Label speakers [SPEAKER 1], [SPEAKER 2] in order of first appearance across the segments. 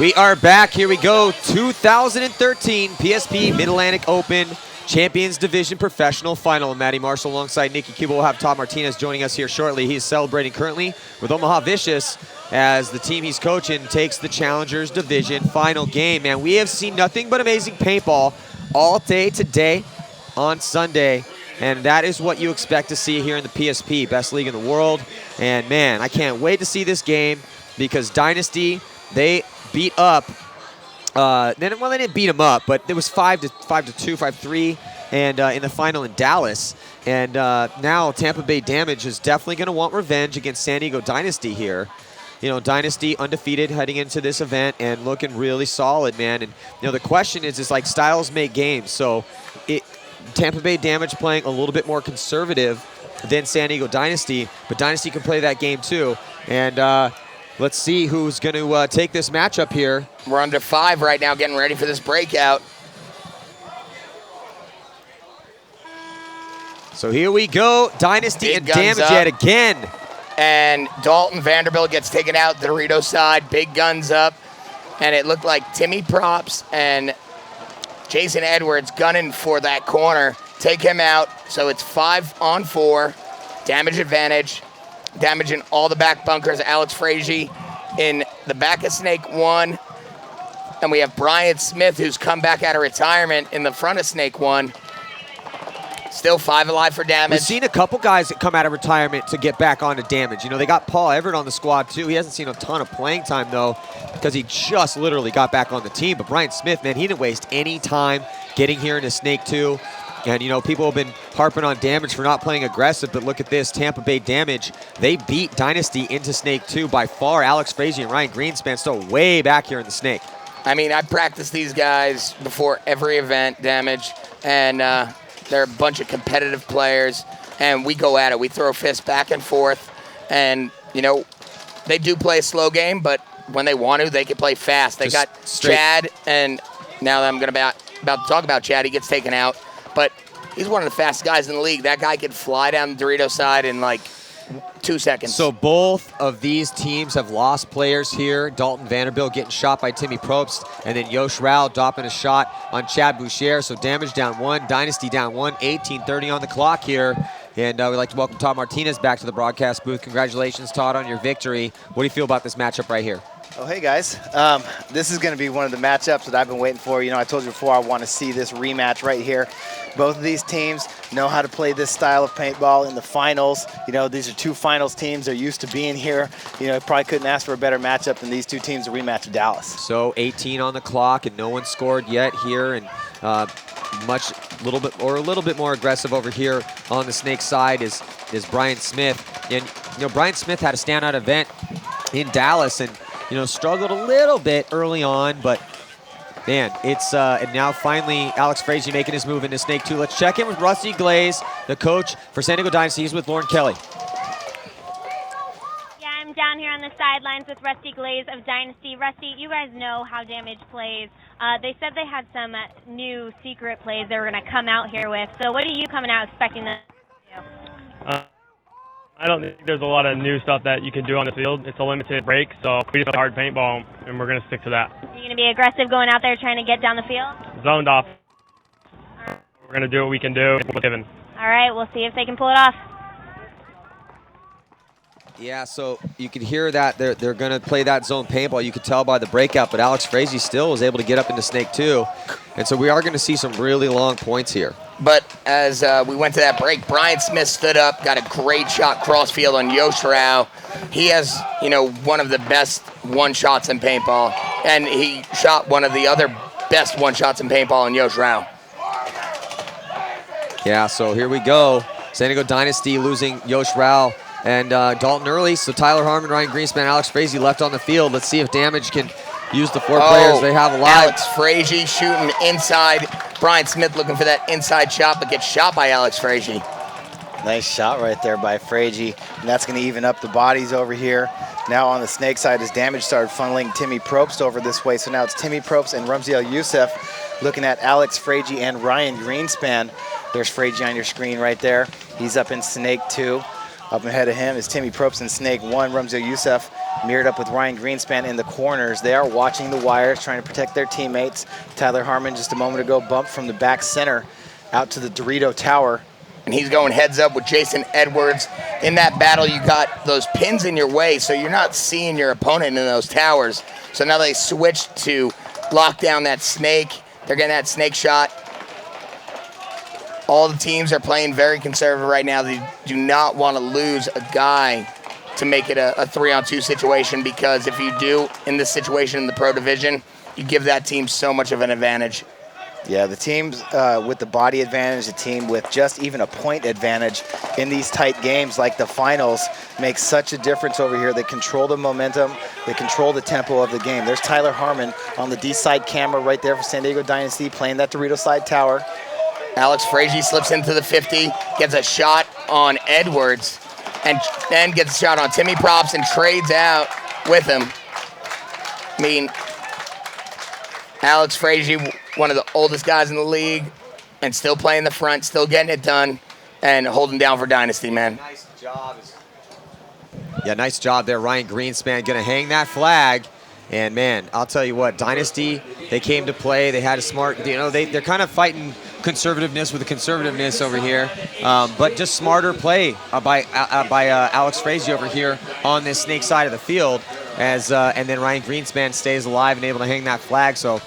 [SPEAKER 1] We are back. Here we go. 2013 PSP Mid-Atlantic Open Champions Division Professional Final. Matty Marshall alongside Nikki Cuba. We'll have Todd Martinez joining us here shortly. He's celebrating currently with Omaha Vicious as the team he's coaching takes the Challengers Division Final game. Man, we have seen nothing but amazing paintball all day today on Sunday. And that is what you expect to see here in the PSP, best league in the world. And man, I can't wait to see this game because Dynasty, they beat up. They didn't beat them up, but it was 5-2, 5-3, and in the final in Dallas. And now Tampa Bay Damage is definitely going to want revenge against San Diego Dynasty here. You know, Dynasty undefeated heading into this event and looking really solid, man. And you know, the question is like styles make games. So Tampa Bay Damage playing a little bit more conservative than San Diego Dynasty, but Dynasty can play that game too. And let's see who's going to take this matchup here.
[SPEAKER 2] We're under 5 right now, getting ready for this breakout.
[SPEAKER 1] So here we go. Dynasty
[SPEAKER 2] Big
[SPEAKER 1] and Damage
[SPEAKER 2] up.
[SPEAKER 1] yet again.
[SPEAKER 2] And Dalton Vanderbilt gets taken out, Dorito side, big guns up. And it looked like Timmy Props and Jason Edwards gunning for that corner. Take him out, so it's 5-on-4. Damage advantage. Damage in all the back bunkers. Alex Frazier in the back of Snake 1. And we have Brian Smith, who's come back out of retirement, in the front of Snake 1. Still 5 alive for Damage.
[SPEAKER 1] We've seen a couple guys that come out of retirement to get back onto Damage. You know, they got Paul Everett on the squad too. He hasn't seen a ton of playing time though because he just literally got back on the team. But Brian Smith, man, he didn't waste any time getting here into Snake 2. And, you know, people have been harping on Damage for not playing aggressive, but look at this, Tampa Bay Damage. They beat Dynasty into Snake 2 by far. Alex Frazier and Ryan Greenspan still way back here in the Snake.
[SPEAKER 2] I mean, I practice these guys before every event, Damage, and they're a bunch of competitive players, and we go at it. We throw fists back and forth, and, you know, they do play a slow game, but when they want to, they can play fast. They got Chad, and now that I'm going to about to talk about Chad, he gets taken out. But he's one of the fastest guys in the league. That guy could fly down the Dorito side in like 2 seconds.
[SPEAKER 1] So both of these teams have lost players here. Dalton Vanderbilt getting shot by Timmy Probst, and then Yosh Rao dropping a shot on Chad Boucher. So Damage down 1, Dynasty down 1, 18:30 on the clock here. And we'd like to welcome Todd Martinez back to the broadcast booth. Congratulations, Todd, on your victory. What do you feel about this matchup right here?
[SPEAKER 3] Oh, hey, guys. This is going to be one of the matchups that I've been waiting for. You know, I told you before I want to see this rematch right here. Both of these teams know how to play this style of paintball in the finals. You know, these are 2 finals teams. They're used to being here. You know, probably couldn't ask for a better matchup than these 2 teams to rematch of Dallas.
[SPEAKER 1] So 18 on the clock, and no one scored yet here. And a little bit more aggressive over here on the Snake side is Brian Smith. And, you know, Brian Smith had a standout event in Dallas and, you know, struggled a little bit early on, but man, it's and now finally Alex Frazier making his move into Snake 2. Let's check in with Rusty Glaze, the coach for San Diego Dynasty. He's with Lauren Kelly.
[SPEAKER 4] Yeah, I'm down here on the sidelines with Rusty Glaze of Dynasty. Rusty, you guys know how Damage plays. They said they had some new secret plays they were going to come out here with. So what are you coming out expecting them to do?
[SPEAKER 5] I don't think there's a lot of new stuff that you can do on the field. It's a limited break, so we just play hard paintball, and we're going to stick to that.
[SPEAKER 4] Are you going to be aggressive going out there trying to get down the field?
[SPEAKER 5] Zoned off. We're going to do what we can do. Given.
[SPEAKER 4] All right, we'll see if they can pull it off.
[SPEAKER 1] Yeah, so you could hear that they're going to play that zone paintball. You could tell by the breakout, but Alex Frazier still was able to get up into Snake 2. And so we are going to see some really long points here.
[SPEAKER 2] But as we went to that break, Brian Smith stood up, got a great shot crossfield on Yosh Rao. He has, you know, one of the best one-shots in paintball, and he shot one of the other best one-shots in paintball on Yosh Rao.
[SPEAKER 1] Yeah, so here we go. San Diego Dynasty losing Yosh Rao and Dalton early. So Tyler Harmon, Ryan Greenspan, Alex Frazier left on the field. Let's see if Damage can use the 4 players they have alive.
[SPEAKER 2] Alex Frazier shooting inside. Brian Smith looking for that inside shot, but gets shot by Alex Frazier.
[SPEAKER 3] Nice shot right there by Frazier, and that's going to even up the bodies over here. Now on the Snake side, as Damage started funneling Timmy Probst over this way. So now it's Timmy Probst and Ramziel Youssef looking at Alex Frazier and Ryan Greenspan. There's Frazier on your screen right there. He's up in Snake 2. Up ahead of him is Timmy Probst in Snake 1. Ramziel Youssef mirrored up with Ryan Greenspan in the corners. They are watching the wires, trying to protect their teammates. Tyler Harmon just a moment ago bumped from the back center out to the Dorito Tower.
[SPEAKER 2] And he's going heads up with Jason Edwards. In that battle, you got those pins in your way, so you're not seeing your opponent in those towers. So now they switch to lock down that snake. They're getting that snake shot. All the teams are playing very conservative right now. They do not want to lose a guy to make it a 3-on-2 situation, because if you do in this situation in the pro division, you give that team so much of an advantage.
[SPEAKER 3] Yeah, the teams with the body advantage, the team with just even a point advantage in these tight games like the finals makes such a difference over here. They control the momentum, they control the tempo of the game. There's Tyler Harmon on the D-side camera right there for San Diego Dynasty playing that Dorito side tower.
[SPEAKER 2] Alex Frazier slips into the 50, gets a shot on Edwards, and then gets a shot on Timmy Props and trades out with him. I mean, Alex Frazier, one of the oldest guys in the league, and still playing the front, still getting it done, and holding down for Dynasty, man.
[SPEAKER 1] Nice job. Yeah, nice job there. Ryan Greenspan going to hang that flag. And, man, I'll tell you what, Dynasty, they came to play. They had a smart, they're kind of fighting conservativeness with the conservativeness over here. But just smarter play by Alex Frazier over here on this snake side of the field. And then Ryan Greenspan stays alive and able to hang that flag. So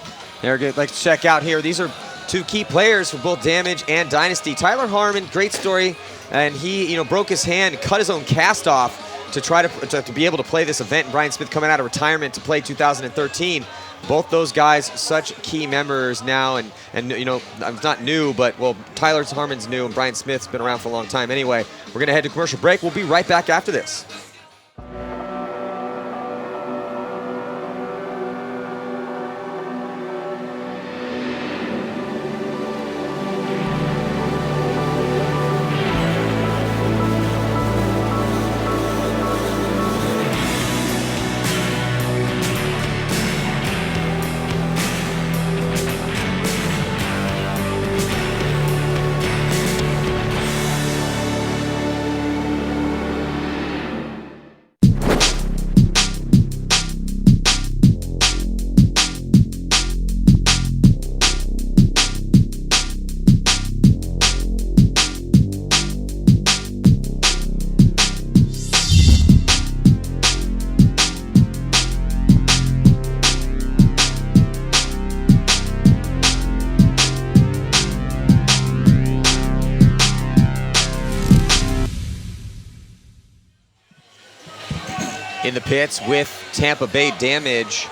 [SPEAKER 1] they're good. Let's check out here. These are two key players for both Damage and Dynasty. Tyler Harmon, great story. And he, broke his hand, cut his own cast off to try to be able to play this event. And Brian Smith coming out of retirement to play 2013. Both those guys, such key members now, and not new, but, well, Tyler Harmon's new, and Brian Smith's been around for a long time anyway. We're going to head to commercial break. We'll be right back after this. In the pits with Tampa Bay Damage.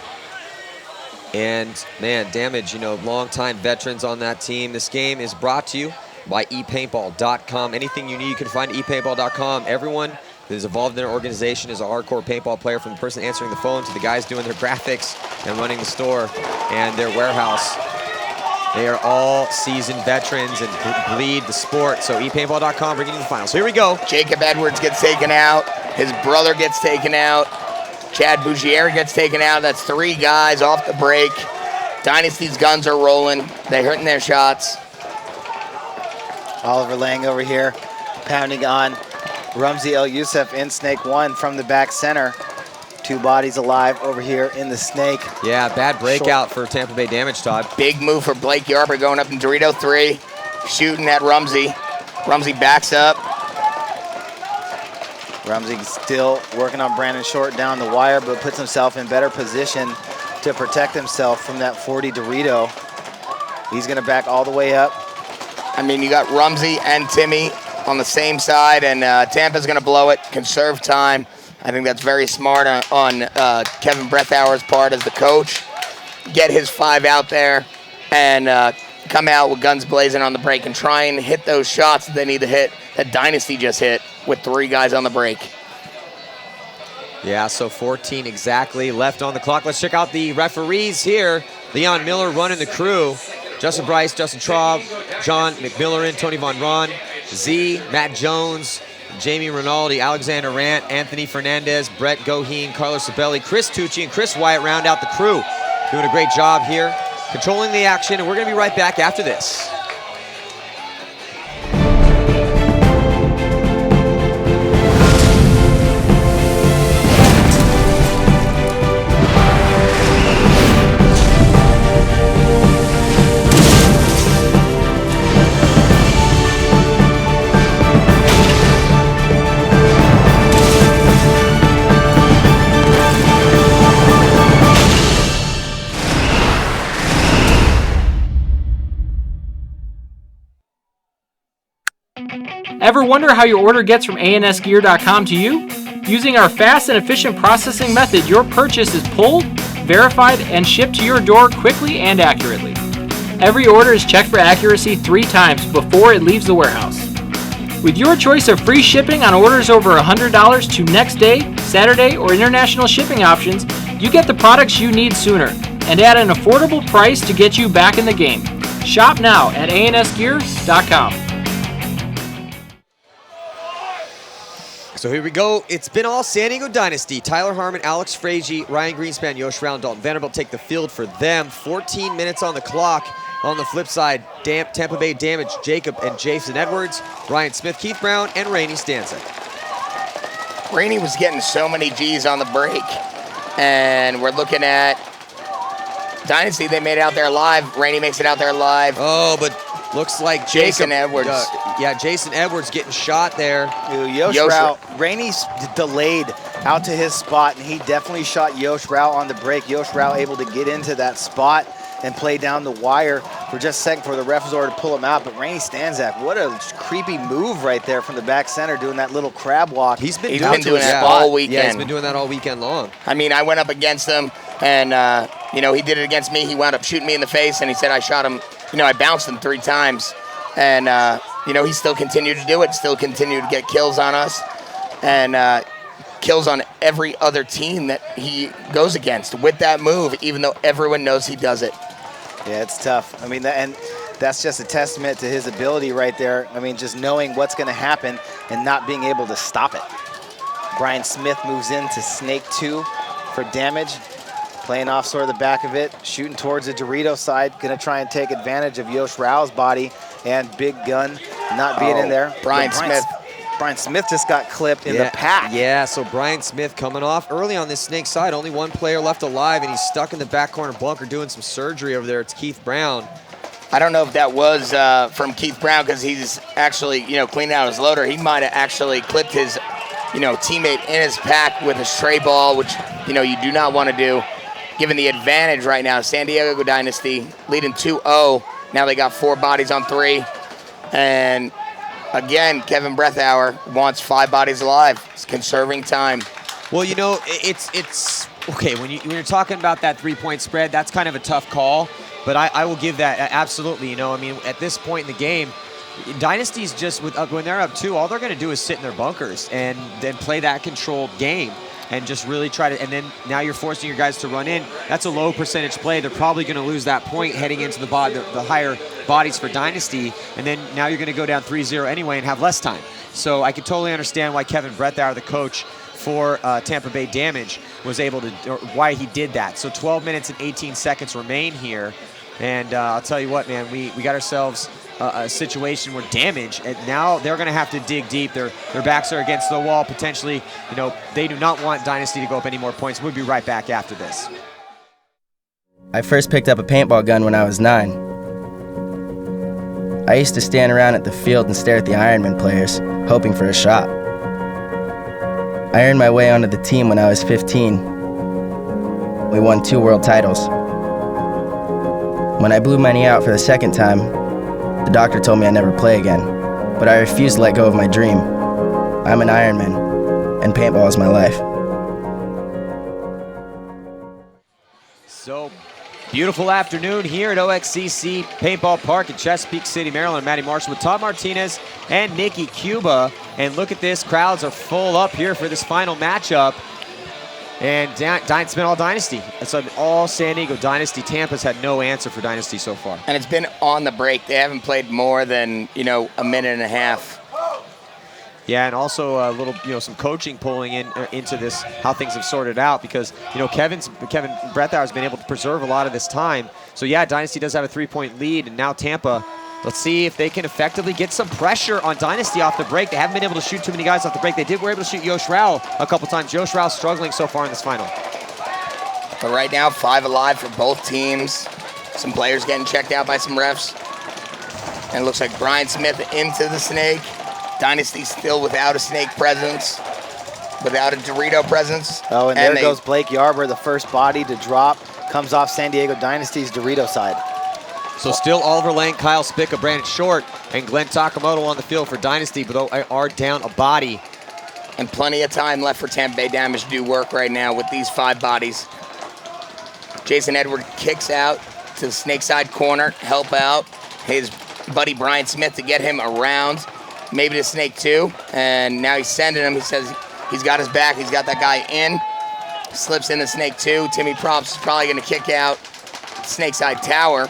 [SPEAKER 1] And, man, Damage, longtime veterans on that team. This game is brought to you by epaintball.com. Anything you need, you can find epaintball.com. Everyone that is involved in their organization is a hardcore paintball player, from the person answering the phone to the guys doing their graphics and running the store and their warehouse. They are all seasoned veterans and bleed the sport. So epaintball.com bringing you the finals. So here we go.
[SPEAKER 2] Jacob Edwards gets taken out. His brother gets taken out. Chad Bougier gets taken out. That's 3 guys off the break. Dynasty's guns are rolling. They're hitting their shots.
[SPEAKER 3] Oliver Lang over here pounding on Rumsey El Youssef in Snake 1 from the back center. 2 bodies alive over here in the snake.
[SPEAKER 1] Yeah, bad breakout for Tampa Bay Damage, Todd.
[SPEAKER 2] Big move for Blake Yarber going up in Dorito 3, shooting at Rumsey. Rumsey backs up.
[SPEAKER 3] Rumsey still working on Brandon Short down the wire, but puts himself in better position to protect himself from that 40 Dorito. He's going to back all the way up.
[SPEAKER 2] I mean, you got Rumsey and Timmy on the same side, and Tampa's going to blow it, conserve time. I think that's very smart on Kevin Breathauer's part as the coach. Get his 5 out there and come out with guns blazing on the break and try and hit those shots that they need to hit that Dynasty just hit with 3 guys on the break.
[SPEAKER 1] Yeah, so 14 exactly left on the clock. Let's check out the referees here. Leon Miller running the crew. Justin Bryce, Justin Traub, John McMillerin, Tony Von Ron, Z, Matt Jones, Jamie Rinaldi, Alexander Rant, Anthony Fernandez, Brett Goheen, Carlos Sabelli, Chris Tucci, and Chris Wyatt round out the crew. Doing a great job here, controlling the action, and we're going to be right back after this.
[SPEAKER 6] Ever wonder how your order gets from ansgear.com to you? Using our fast and efficient processing method, your purchase is pulled, verified, and shipped to your door quickly and accurately. Every order is checked for accuracy 3 times before it leaves the warehouse. With your choice of free shipping on orders over $100 to next day, Saturday, or international shipping options, you get the products you need sooner and at an affordable price to get you back in the game. Shop now at ansgear.com.
[SPEAKER 1] So here we go. It's been all San Diego Dynasty. Tyler Harmon, Alex Frazier, Ryan Greenspan, Yosh Rao, and Dalton Vanderbilt take the field for them. 14 minutes on the clock. On the flip side, Tampa Bay Damage, Jacob and Jason Edwards, Ryan Smith, Keith Brown, and Rainey Stanzik.
[SPEAKER 2] Rainey was getting so many G's on the break. And we're looking at Dynasty. They made it out there live. Rainey makes it out there live.
[SPEAKER 1] Oh, but looks like
[SPEAKER 2] Jason Edwards.
[SPEAKER 1] Jason Edwards getting shot there.
[SPEAKER 3] Yosh Rao, Rainey's delayed out to his spot, and he definitely shot Yosh Rao on the break. Yosh Rao able to get into that spot and play down the wire for just a second for the ref was ordered to pull him out. But Rainey Stanzik, what a creepy move right there from the back center, doing that little crab walk.
[SPEAKER 2] He's been doing that all weekend.
[SPEAKER 1] Yeah, he's been doing that all weekend long.
[SPEAKER 2] I mean, I went up against him, and, he did it against me. He wound up shooting me in the face, and he said I shot him. I bounced him 3 times. And, he still continued to do it, still continued to get kills on us, and kills on every other team that he goes against with that move, even though everyone knows he does it.
[SPEAKER 3] Yeah, it's tough. I mean, and that's just a testament to his ability right there. I mean, just knowing what's going to happen and not being able to stop it. Brian Smith moves into Snake 2 for damage, playing off sort of the back of it, shooting towards the Dorito side, going to try and take advantage of Yosh Rao's body and Big Gun not being in there.
[SPEAKER 2] Brian
[SPEAKER 3] Smith just got clipped in the pack.
[SPEAKER 1] Yeah, so Brian Smith coming off early on this Snake side. Only one player left alive, and he's stuck in the back corner bunker doing some surgery over there. It's Keith Brown.
[SPEAKER 2] I don't know if that was from Keith Brown because he's actually, cleaning out his loader. He might have actually clipped his, teammate in his pack with a stray ball, which, you do not want to do. Given the advantage right now, San Diego Dynasty leading 2-0. Now they got 4 bodies on 3. And again, Kevin Breathauer wants 5 bodies alive. He's conserving time.
[SPEAKER 1] Well, it's okay when you're talking about that 3-point spread. That's kind of a tough call, but I will give that absolutely. At this point in the game, Dynasty's just when they're up 2, all they're going to do is sit in their bunkers and then play that controlled game and just really try to. And then now you're forcing your guys to run in. That's a low percentage play. They're probably going to lose that point heading into the higher bodies for Dynasty, and then now you're going to go down 3-0 anyway and have less time. So I could totally understand why Kevin Breathauer, the coach for Tampa Bay Damage, was able to, or why he did that. So 12 minutes and 18 seconds remain here, and I'll tell you what, man, we got ourselves a situation where Damage, and now they're going to have to dig deep. Their backs are against the wall potentially. They do not want Dynasty to go up any more points. We'll be right back after this.
[SPEAKER 7] I first picked up a paintball gun when I was 9. I used to stand around at the field and stare at the Ironman players, hoping for a shot. I earned my way onto the team when I was 15. We won 2 world titles. When I blew my knee out for the second time, the doctor told me I'd never play again, but I refused to let go of my dream. I'm an Ironman, and paintball is my life.
[SPEAKER 1] So, beautiful afternoon here at OXCC Paintball Park in Chesapeake City, Maryland. Matty Marshall with Todd Martinez and Nikki Cuba. And look at this, crowds are full up here for this final matchup. And it's been all Dynasty. It's all San Diego Dynasty. Tampa's had no answer for Dynasty so far.
[SPEAKER 2] And it's been on the break. They haven't played more than, a minute and a half.
[SPEAKER 1] Yeah, and also a little, some coaching pulling into this, how things have sorted out, because, Kevin Breathauer has been able to preserve a lot of this time. So yeah, Dynasty does have a 3-point lead, and now Tampa, let's see if they can effectively get some pressure on Dynasty off the break. They haven't been able to shoot too many guys off the break. They were able to shoot Yosh Rao a couple times. Yosh Rao struggling so far in this final.
[SPEAKER 2] But right now, 5 alive for both teams. Some players getting checked out by some refs. And it looks like Brian Smith into the Snake. Dynasty still without a Snake presence, without a Dorito presence.
[SPEAKER 3] Oh, and there goes Blake Yarber, the first body to drop. Comes off San Diego Dynasty's Dorito side.
[SPEAKER 1] So still Oliver Lang, Kyle Spica, Brandon Short, and Glenn Takamoto on the field for Dynasty, but they are down a body.
[SPEAKER 2] And plenty of time left for Tampa Bay Damage to do work right now with these 5 bodies. Jason Edwards kicks out to the snake side corner, help out his buddy Brian Smith to get him around, maybe to snake 2. And now he's sending him. He says he's got his back. He's got that guy in. Slips into snake 2. Timmy Props is probably going to kick out snake side tower.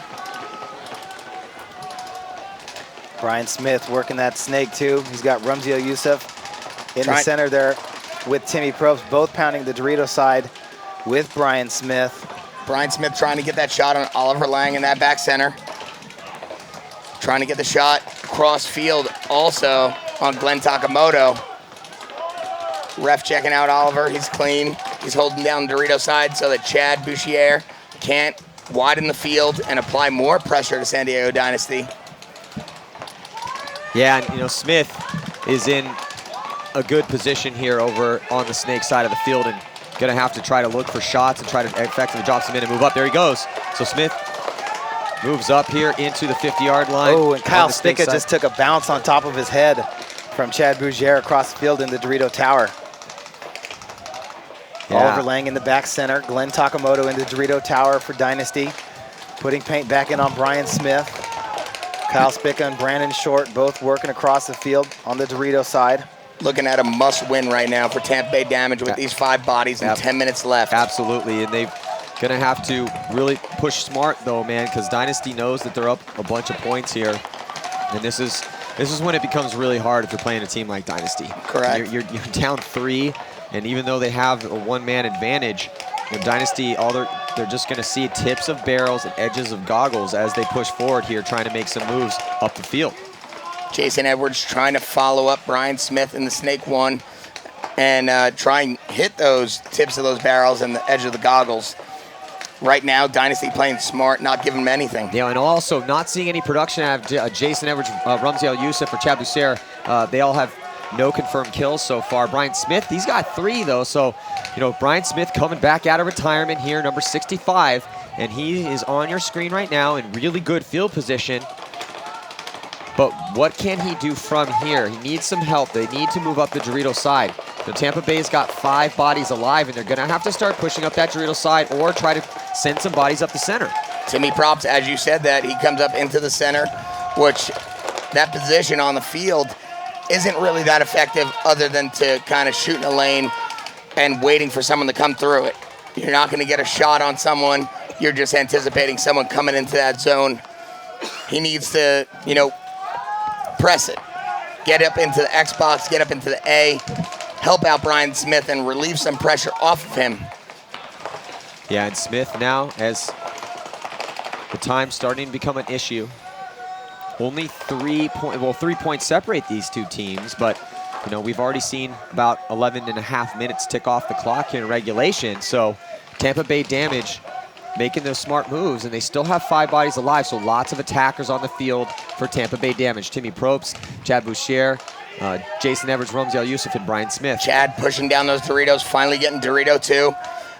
[SPEAKER 3] Brian Smith working that snake 2. He's got Rumziel Youssef in the center there with Timmy Probst, both pounding the Dorito side with Brian Smith.
[SPEAKER 2] Brian Smith trying to get that shot on Oliver Lang in that back center. Trying to get the shot cross field also on Glenn Takamoto. Ref checking out Oliver. He's clean. He's holding down the Dorito side so that Chad Bouchier can't widen the field and apply more pressure to San Diego Dynasty.
[SPEAKER 1] Yeah, and Smith is in a good position here over on the snake side of the field and going to have to try to look for shots and try to effectively drop some in and move up. There he goes. So Smith moves up here into the 50-yard line.
[SPEAKER 3] Oh, and Kyle Spica just took a bounce on top of his head from Chad Bouchier across the field in the Dorito tower. Yeah. Oliver Lang in the back center. Glenn Takamoto in the Dorito tower for Dynasty. Putting paint back in on Brian Smith. Kyle Spica and Brandon Short both working across the field on the Dorito side.
[SPEAKER 2] Looking at a must-win right now for Tampa Bay Damage with these 5 bodies and 10 minutes left.
[SPEAKER 1] Absolutely, and they're going to have to really push smart though, man, because Dynasty knows that they're up a bunch of points here. And this is when it becomes really hard if you're playing a team like Dynasty.
[SPEAKER 2] Correct.
[SPEAKER 1] You're down 3, and even though they have a 1-man advantage, Dynasty, they're just going to see tips of barrels and edges of goggles as they push forward here, trying to make some moves up the field.
[SPEAKER 2] Jason Edwards trying to follow up Brian Smith in the snake 1 and try and hit those tips of those barrels and the edge of the goggles. Right now, Dynasty playing smart, not giving him anything.
[SPEAKER 1] Yeah, and also not seeing any production out of Jason Edwards, Rumziel Youssef, or Chad Bouchier. They all have no confirmed kills so far. Brian Smith, he's got 3 though, so Brian Smith coming back out of retirement here, number 65, and he is on your screen right now in really good field position. But what can he do from here? He needs some help. They need to move up the Dorito side. So Tampa Bay's got 5 bodies alive, and they're going to have to start pushing up that Dorito side or try to send some bodies up the center.
[SPEAKER 2] Timmy Props, as you said that, he comes up into the center, which that position on the field isn't really that effective other than to kind of shoot in a lane and waiting for someone to come through it. You're not going to get a shot on someone. You're just anticipating someone coming into that zone. He needs to, press it. Get up into the Xbox, get up into the A, help out Brian Smith and relieve some pressure off of him.
[SPEAKER 1] Yeah, and Smith now, as the time's starting to become an issue. Only 3 points separate these 2 teams, but we've already seen about 11.5 minutes tick off the clock here in regulation. So Tampa Bay Damage making those smart moves, and they still have 5 bodies alive, so lots of attackers on the field for Tampa Bay Damage. Timmy Probst, Chad Bouchier, Jason Edwards, Rumziel Youssef, and Brian Smith.
[SPEAKER 2] Chad pushing down those Doritos, finally getting Dorito 2,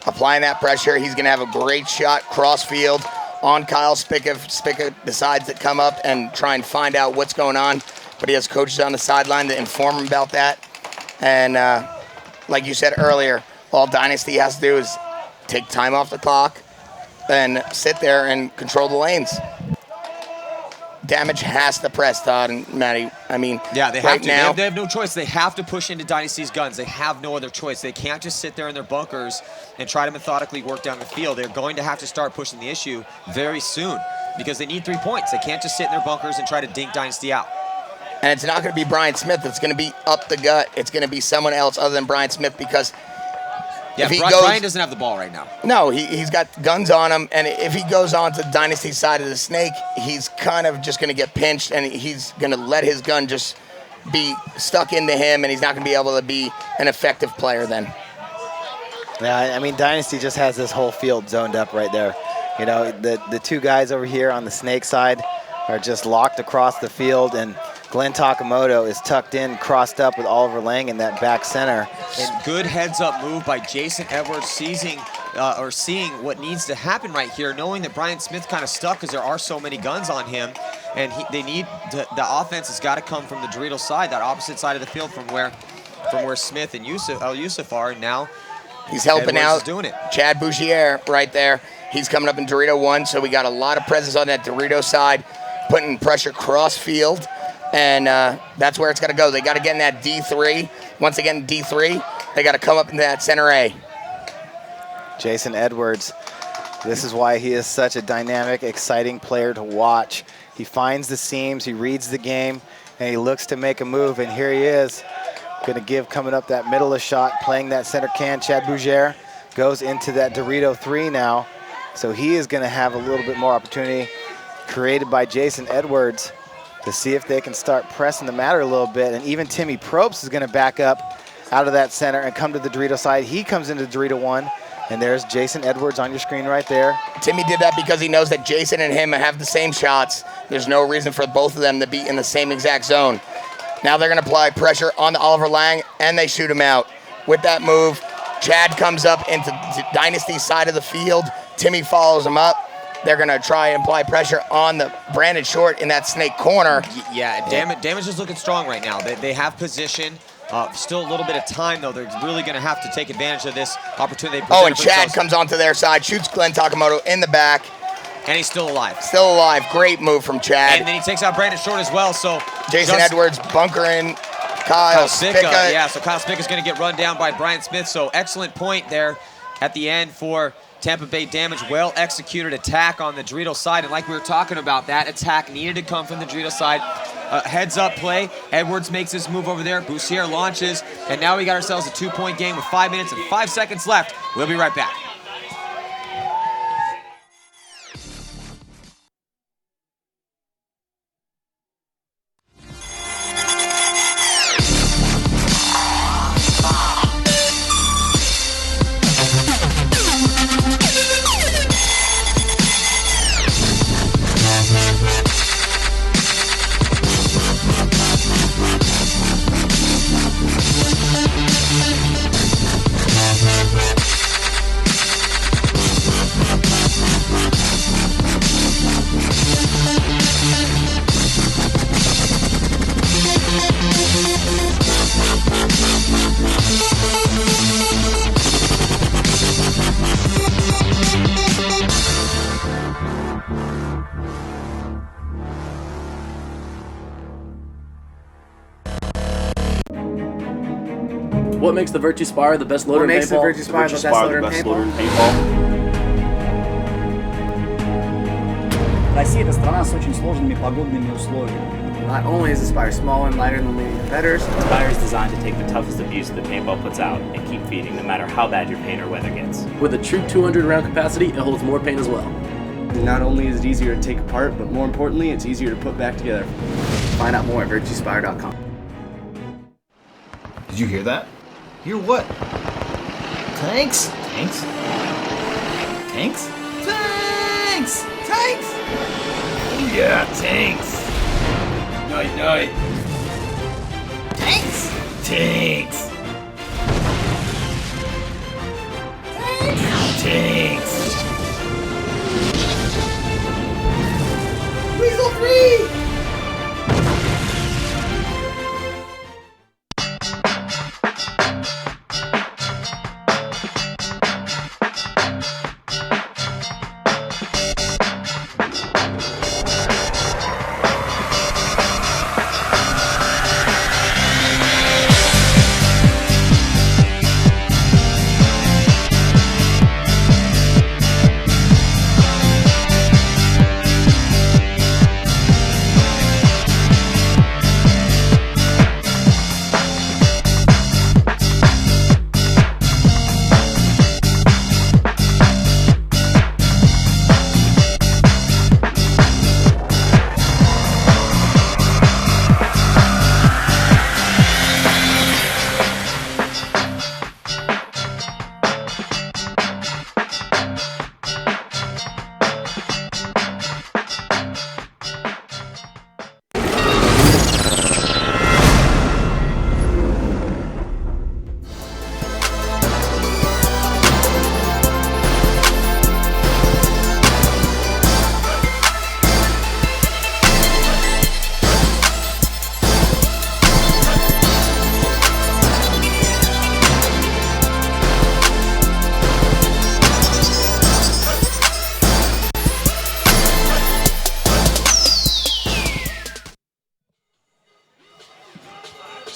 [SPEAKER 2] applying that pressure. He's going to have a great shot cross field on Kyle Spica. Spica decides to come up and try and find out what's going on, but he has coaches on the sideline to inform him about that. And like you said earlier, all Dynasty has to do is take time off the clock and sit there and control the lanes. Damage has to press, Todd and Matty. I mean,
[SPEAKER 1] yeah, they have
[SPEAKER 2] right
[SPEAKER 1] to.
[SPEAKER 2] Now,
[SPEAKER 1] they have no choice. They have to push into Dynasty's guns. They have no other choice. They can't just sit there in their bunkers and try to methodically work down the field. They're going to have to start pushing the issue very soon because they need 3 points. They can't just sit in their bunkers and try to dink Dynasty out.
[SPEAKER 2] And it's not going to be Brian Smith. It's going to be up the gut. It's going to be someone else other than Brian Smith because
[SPEAKER 1] yeah, Brian doesn't have the ball right now.
[SPEAKER 2] No, he's got guns on him, and if he goes on to the Dynasty side of the snake, he's kind of just going to get pinched, and he's going to let his gun just be stuck into him, and he's not going to be able to be an effective player then.
[SPEAKER 3] Yeah, I mean, Dynasty just has this whole field zoned up right there. The 2 guys over here on the snake side are just locked across the field, and Glenn Takamoto is tucked in, crossed up with Oliver Lang in that back center.
[SPEAKER 1] And good heads-up move by Jason Edwards, seizing or seeing what needs to happen right here, knowing that Brian Smith kind of stuck because there are so many guns on him, and they need the offense has got to come from the Dorito side, that opposite side of the field from where Smith and Yusuf are. And now
[SPEAKER 2] he's helping
[SPEAKER 1] Edwards
[SPEAKER 2] out.
[SPEAKER 1] Is doing it.
[SPEAKER 2] Chad Bougier right there. He's coming up in Dorito 1, so we got a lot of presence on that Dorito side, putting pressure cross field, and that's where it's got to go. They got to get in that D3. Once again, D3, they got to come up into that center A.
[SPEAKER 3] Jason Edwards, this is why he is such a dynamic, exciting player to watch. He finds the seams, he reads the game, and he looks to make a move, and here he is. Gonna give coming up that middle of shot, playing that center can. Chad Bougier goes into that Dorito 3 now. So he is gonna have a little bit more opportunity created by Jason Edwards to see if they can start pressing the matter a little bit. And even Timmy Probst is gonna back up out of that center and come to the Dorito side. He comes into Dorito 1, and there's Jason Edwards on your screen right there.
[SPEAKER 2] Timmy did that because he knows that Jason and him have the same shots. There's no reason for both of them to be in the same exact zone. Now they're gonna apply pressure on the Oliver Lang, and they shoot him out. With that move, Chad comes up into Dynasty's side of the field. Timmy follows him up. They're gonna try and apply pressure on the Brandon Short in that snake corner.
[SPEAKER 1] Yeah, Damage is looking strong right now. They have position. Still a little bit of time, though. They're really going to have to take advantage of this opportunity.
[SPEAKER 2] Oh, and Chad comes onto their side, shoots Glenn Takamoto in the back.
[SPEAKER 1] And he's still alive.
[SPEAKER 2] Still alive. Great move from Chad.
[SPEAKER 1] And then he takes out Brandon Short as well. So
[SPEAKER 2] Jason Edwards bunkering Kyle Spica.
[SPEAKER 1] Yeah, so Kyle Spica is going to get run down by Brian Smith. So excellent point there at the end for Tampa Bay Damage. Well executed attack on the Dorito side. And like we were talking about, that attack needed to come from the Dorito side. Heads up play. Edwards makes this move over there. Boussier launches. And now we got ourselves a 2-point game with 5 minutes and 5 seconds left. We'll be right back.
[SPEAKER 8] What makes the Virtue Spire the best loader in paintball?
[SPEAKER 9] What makes the Virtue Spire the best loader in paintball?
[SPEAKER 10] Россия – это страна с очень сложными погодными условиями.
[SPEAKER 9] Not only is the Spire small and lighter than leading competitors,
[SPEAKER 11] Spire is designed to take the toughest abuse that paintball puts out and keep feeding no matter how bad your paint or weather gets.
[SPEAKER 8] With a true 200 round capacity, it holds more paint as well.
[SPEAKER 9] not only is it easier to take apart, but more importantly, it's easier to put back together. Find out more at virtuespire.com.
[SPEAKER 12] Did you hear that? Hear what? Tanks? Tanks? Tanks? Tanks! Tanks! Oh yeah, tanks! Night night! Tanks! Tanks! Tanks! Tanks! Weasel 3!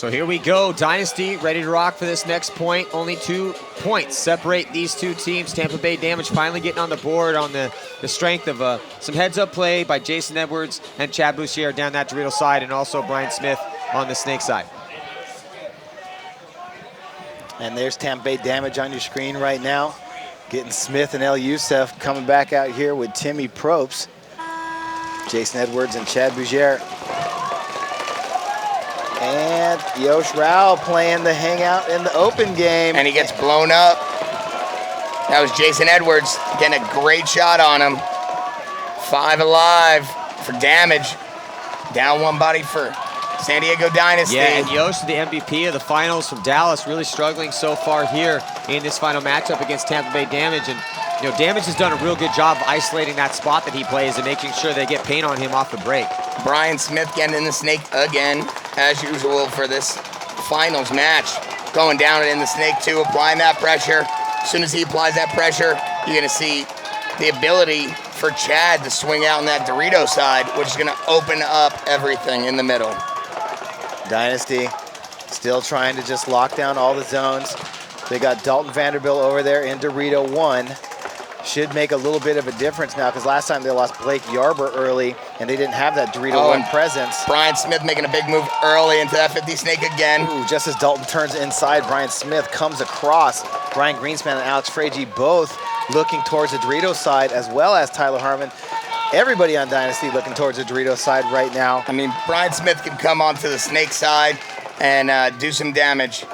[SPEAKER 1] So here we go, Dynasty ready to rock for this next point. Only 2 points separate these two teams. Tampa Bay Damage finally getting on the board on the strength of some heads-up play by Jason Edwards and Chad Bouchier down that Dorito side, and also Brian Smith on the Snake side.
[SPEAKER 3] And there's Tampa Bay Damage on your screen right now. Getting Smith and El Youssef coming back out here with Timmy Probst, Jason Edwards and Chad Bouchier. And Yosh Rao playing the hangout in the open game.
[SPEAKER 2] And he gets blown up. That was Jason Edwards getting a great shot on him. 5 alive for Damage. Down 1 body for San Diego Dynasty.
[SPEAKER 1] Yeah, and Yosh, the MVP of the finals from Dallas, really struggling so far here in this final matchup against Tampa Bay Damage. And Damage has done a real good job of isolating that spot that he plays and making sure they get paint on him off the break.
[SPEAKER 2] Brian Smith getting in the Snake again, as usual for this finals match. Going down in the Snake too, applying that pressure. As soon as he applies that pressure, you're gonna see the ability for Chad to swing out on that Dorito side, which is gonna open up everything in the middle.
[SPEAKER 3] Dynasty still trying to just lock down all the zones. They got Dalton Vanderbilt over there in Dorito 1. Should make a little bit of a difference now, because last time they lost Blake Yarber early and they didn't have that Dorito 1 presence.
[SPEAKER 2] Brian Smith making a big move early into that 50 Snake again.
[SPEAKER 3] Ooh, just as Dalton turns inside, Brian Smith comes across. Brian Greenspan and Alex Fragy both looking towards the Dorito side, as well as Tyler Harmon. Everybody on Dynasty looking towards the Dorito side right now.
[SPEAKER 2] I mean, Brian Smith can come onto the Snake side and do some damage.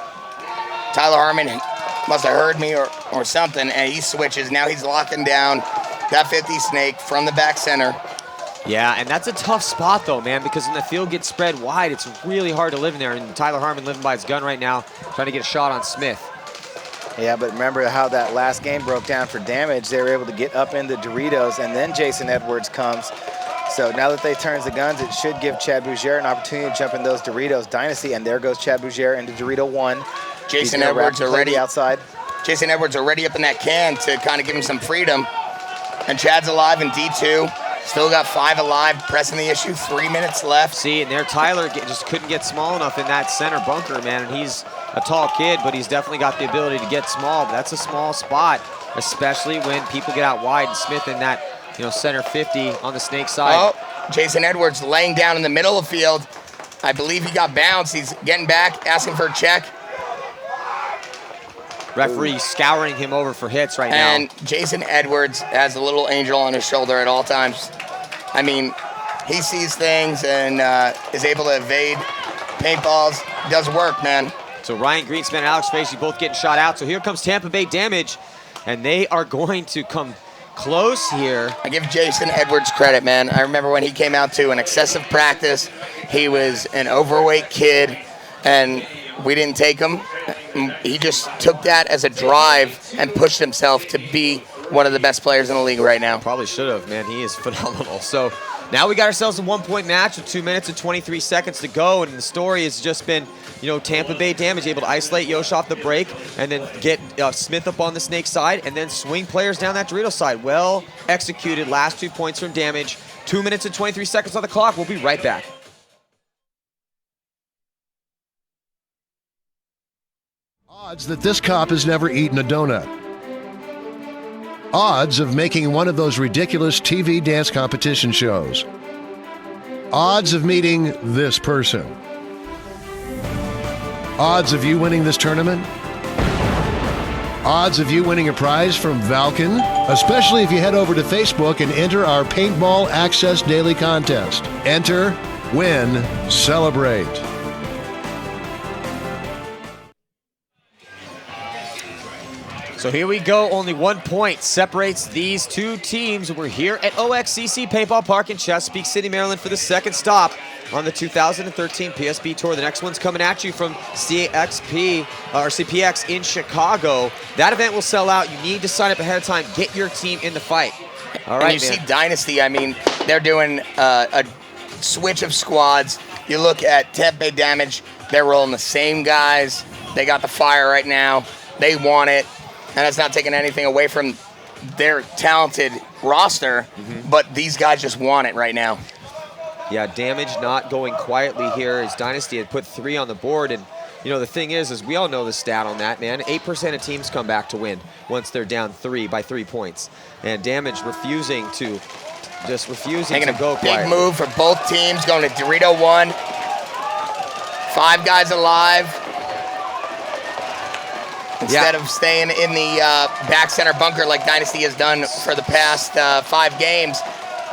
[SPEAKER 2] Tyler Harmon must have heard me or something, and he switches. Now he's locking down that 50 Snake from the back center.
[SPEAKER 1] Yeah, and that's a tough spot though, man, because when the field gets spread wide, it's really hard to live in there. And Tyler Harmon living by his gun right now, trying to get a shot on Smith.
[SPEAKER 3] Yeah, but remember how that last game broke down for Damage. They were able to get up in the Doritos, and then Jason Edwards comes. So now that they turns the guns, it should give Chad Bouchier an opportunity to jump in those Doritos. Dynasty, and there goes Chad Bouchier into Dorito 1.
[SPEAKER 2] Jason Edwards already
[SPEAKER 3] outside.
[SPEAKER 2] Jason Edwards already up in that can to kind of give him some freedom. And Chad's alive in D2. Still got 5 alive, pressing the issue, 3 minutes left.
[SPEAKER 1] See, and there Tyler just couldn't get small enough in that center bunker, man. And he's a tall kid, but he's definitely got the ability to get small. But that's a small spot, especially when people get out wide. And Smith in that, center 50 on the Snake side.
[SPEAKER 2] Oh, Jason Edwards laying down in the middle of the field. I believe he got bounced. He's getting back, asking for a check.
[SPEAKER 1] Referee scouring him over for hits right now.
[SPEAKER 2] And Jason Edwards has a little angel on his shoulder at all times. I mean, he sees things and is able to evade paintballs. Does work, man.
[SPEAKER 1] So Ryan Greenspan and Alex Frazy both getting shot out. So here comes Tampa Bay Damage, and they are going to come close here.
[SPEAKER 2] I give Jason Edwards credit, man. I remember when he came out to an excessive practice. He was an overweight kid, and we didn't take him. He just took that as a drive and pushed himself to be one of the best players in the league right now.
[SPEAKER 1] Probably should have, man. He is phenomenal. So now we got ourselves a 1-point match with 2 minutes and 23 seconds to go, and the story has just been, Tampa Bay Damage able to isolate Yosh off the break and then get Smith up on the Snake side and then swing players down that Dorito side. Well executed. Last 2 points from Damage. 2 minutes and 23 seconds on the clock. We'll be right back.
[SPEAKER 13] Odds that this cop has never eaten a donut. Odds of making one of those ridiculous TV dance competition shows. Odds of meeting this person. Odds of you winning this tournament. Odds of you winning a prize from Valken, especially if you head over to Facebook and enter our Paintball Access Daily Contest. Enter, win, celebrate.
[SPEAKER 1] So here we go. Only 1 point separates these two teams. We're here at OXCC Paintball Park in Chesapeake City, Maryland for the second stop on the 2013 PSP Tour. The next one's coming at you from CPX in Chicago. That event will sell out. You need to sign up ahead of time. Get your team in the fight. All right,
[SPEAKER 2] and you see Dynasty, I mean, they're doing a switch of squads. You look at Tampa Bay Damage, they're rolling the same guys. They got the fire right now. They want it. And that's not taking anything away from their talented roster, but these guys just want it right now.
[SPEAKER 1] Yeah, damage not going quietly here as Dynasty had put 3 on the board. And, you know, the thing is we all know the stat on that, man. 8% of teams come back to win once they're down 3 by 3 points. And damage refusing to go quietly.
[SPEAKER 2] Big move for both teams, going to Dorito 1. 5 guys alive. Instead of staying in the back center bunker like Dynasty has done for the past 5 games.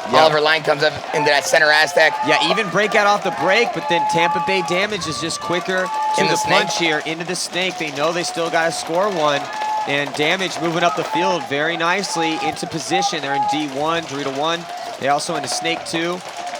[SPEAKER 2] Oliver Lang comes up into that center Aztec.
[SPEAKER 1] Yeah, even breakout off the break, but then Tampa Bay damage is just quicker to the punch here into the snake. They know they still got to score 1. And damage moving up the field very nicely into position. They're in D1, Dorito 1. They also into snake 2.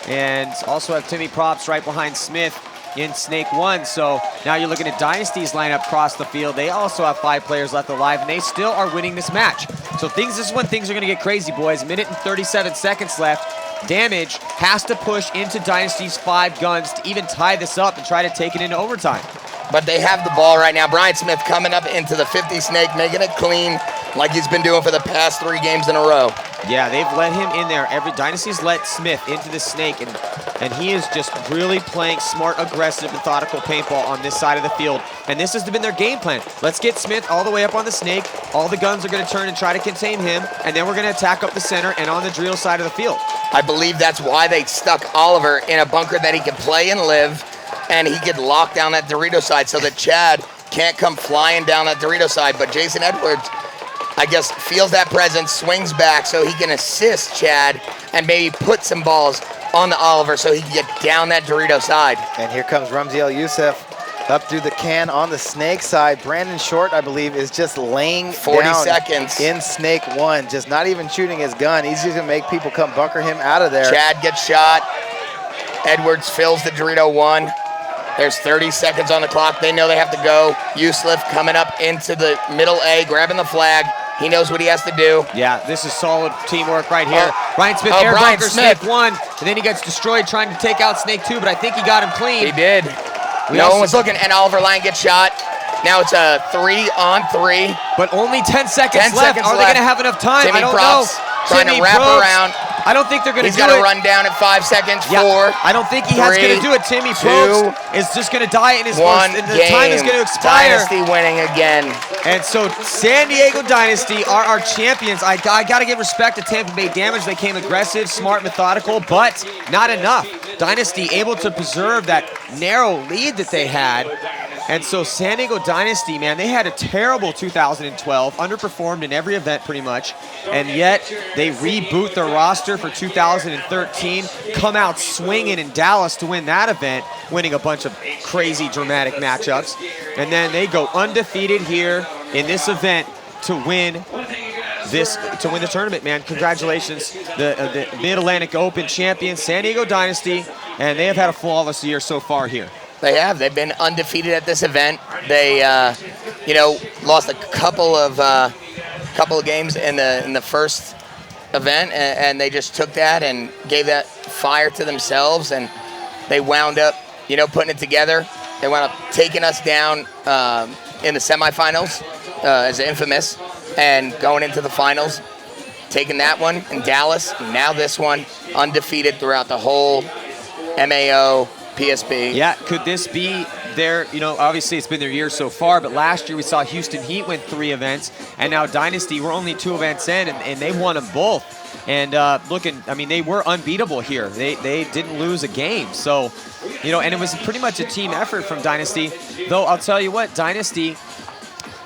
[SPEAKER 1] And also have Timmy Props right behind Smith in snake 1. So now you're looking at Dynasty's lineup across the field. They also have 5 players left alive, and they still are winning this match. So this is when things are gonna get crazy, boys. 1 minute and 37 seconds left. Damage has to push into Dynasty's 5 guns to even tie this up and try to take it into overtime.
[SPEAKER 2] But they have the ball right now. Brian Smith coming up into the 50 snake, making it clean like he's been doing for the past 3 games in a row.
[SPEAKER 1] Yeah, they've let him in there. Dynasty's let Smith into the snake, and he is just really playing smart, aggressive, methodical paintball on this side of the field. And this has been their game plan. Let's get Smith all the way up on the snake. All the guns are going to turn and try to contain him, and then we're going to attack up the center and on the drill side of the field.
[SPEAKER 2] I believe that's why they stuck Oliver in a bunker that he could play and live, and he could lock down that Dorito side so that Chad can't come flying down that Dorito side. But Jason Edwards, I guess, feels that presence, swings back so he can assist Chad and maybe put some balls on the Oliver so he can get down that Dorito side.
[SPEAKER 3] And here comes Ramzi El Youssef up through the can on the snake side. Brandon Short, I believe, is just laying
[SPEAKER 2] 40
[SPEAKER 3] down
[SPEAKER 2] seconds
[SPEAKER 3] in snake 1, just not even shooting his gun. He's just gonna make people come bunker him out of there.
[SPEAKER 2] Chad gets shot. Edwards fills the Dorito 1. There's 30 seconds on the clock. They know they have to go. Youssef coming up into the middle A, grabbing the flag. He knows what he has to do.
[SPEAKER 1] Yeah, this is solid teamwork right here. Ryan Smith air
[SPEAKER 2] Brian
[SPEAKER 1] bunker
[SPEAKER 2] Smith.
[SPEAKER 1] snake 1, and then he gets destroyed trying to take out snake 2, but I think he got him clean.
[SPEAKER 2] He did. No one was looking, and Oliver Lang gets shot. Now it's a 3-on-3.
[SPEAKER 1] But only 10 seconds
[SPEAKER 2] 10
[SPEAKER 1] left.
[SPEAKER 2] seconds
[SPEAKER 1] Are they going to have enough time?
[SPEAKER 2] Timmy
[SPEAKER 1] I don't
[SPEAKER 2] Props
[SPEAKER 1] know.
[SPEAKER 2] trying to wrap around.
[SPEAKER 1] I don't think they're going to do it.
[SPEAKER 2] He's got to run down at 5 seconds. 4.
[SPEAKER 1] I don't think he has going to do it. Timmy Props is just going to die in his
[SPEAKER 2] one
[SPEAKER 1] and the
[SPEAKER 2] game.
[SPEAKER 1] time is going to expire.
[SPEAKER 2] Dynasty winning again.
[SPEAKER 1] And so San Diego Dynasty are our champions. I got to give respect to Tampa Bay Damage. They came aggressive, smart, methodical, but not enough. Dynasty able to preserve that narrow lead that they had. And so San Diego Dynasty, man, they had a terrible 2012, underperformed in every event pretty much, and yet they reboot their roster for 2013, come out swinging in Dallas to win that event, winning a bunch of crazy dramatic matchups, and then they go undefeated here in this event to win the tournament, man. Congratulations, the Mid-Atlantic Open champions, San Diego Dynasty, and they have had a flawless year so far here.
[SPEAKER 2] They have. They've been undefeated at this event. They, lost a couple of games in the first event, and they just took that and gave that fire to themselves, and they wound up, putting it together. They wound up taking us down in the semifinals as Infamous, and going into the finals, taking that one in Dallas. And now this one, undefeated throughout the whole MAO. PSP.
[SPEAKER 1] Yeah, could this be their, obviously it's been their year so far, but last year we saw Houston Heat win 3 events, and now Dynasty, we're only 2 events in, and they won them both. And they were unbeatable here. They didn't lose a game. So, and it was pretty much a team effort from Dynasty. Though I'll tell you what, Dynasty,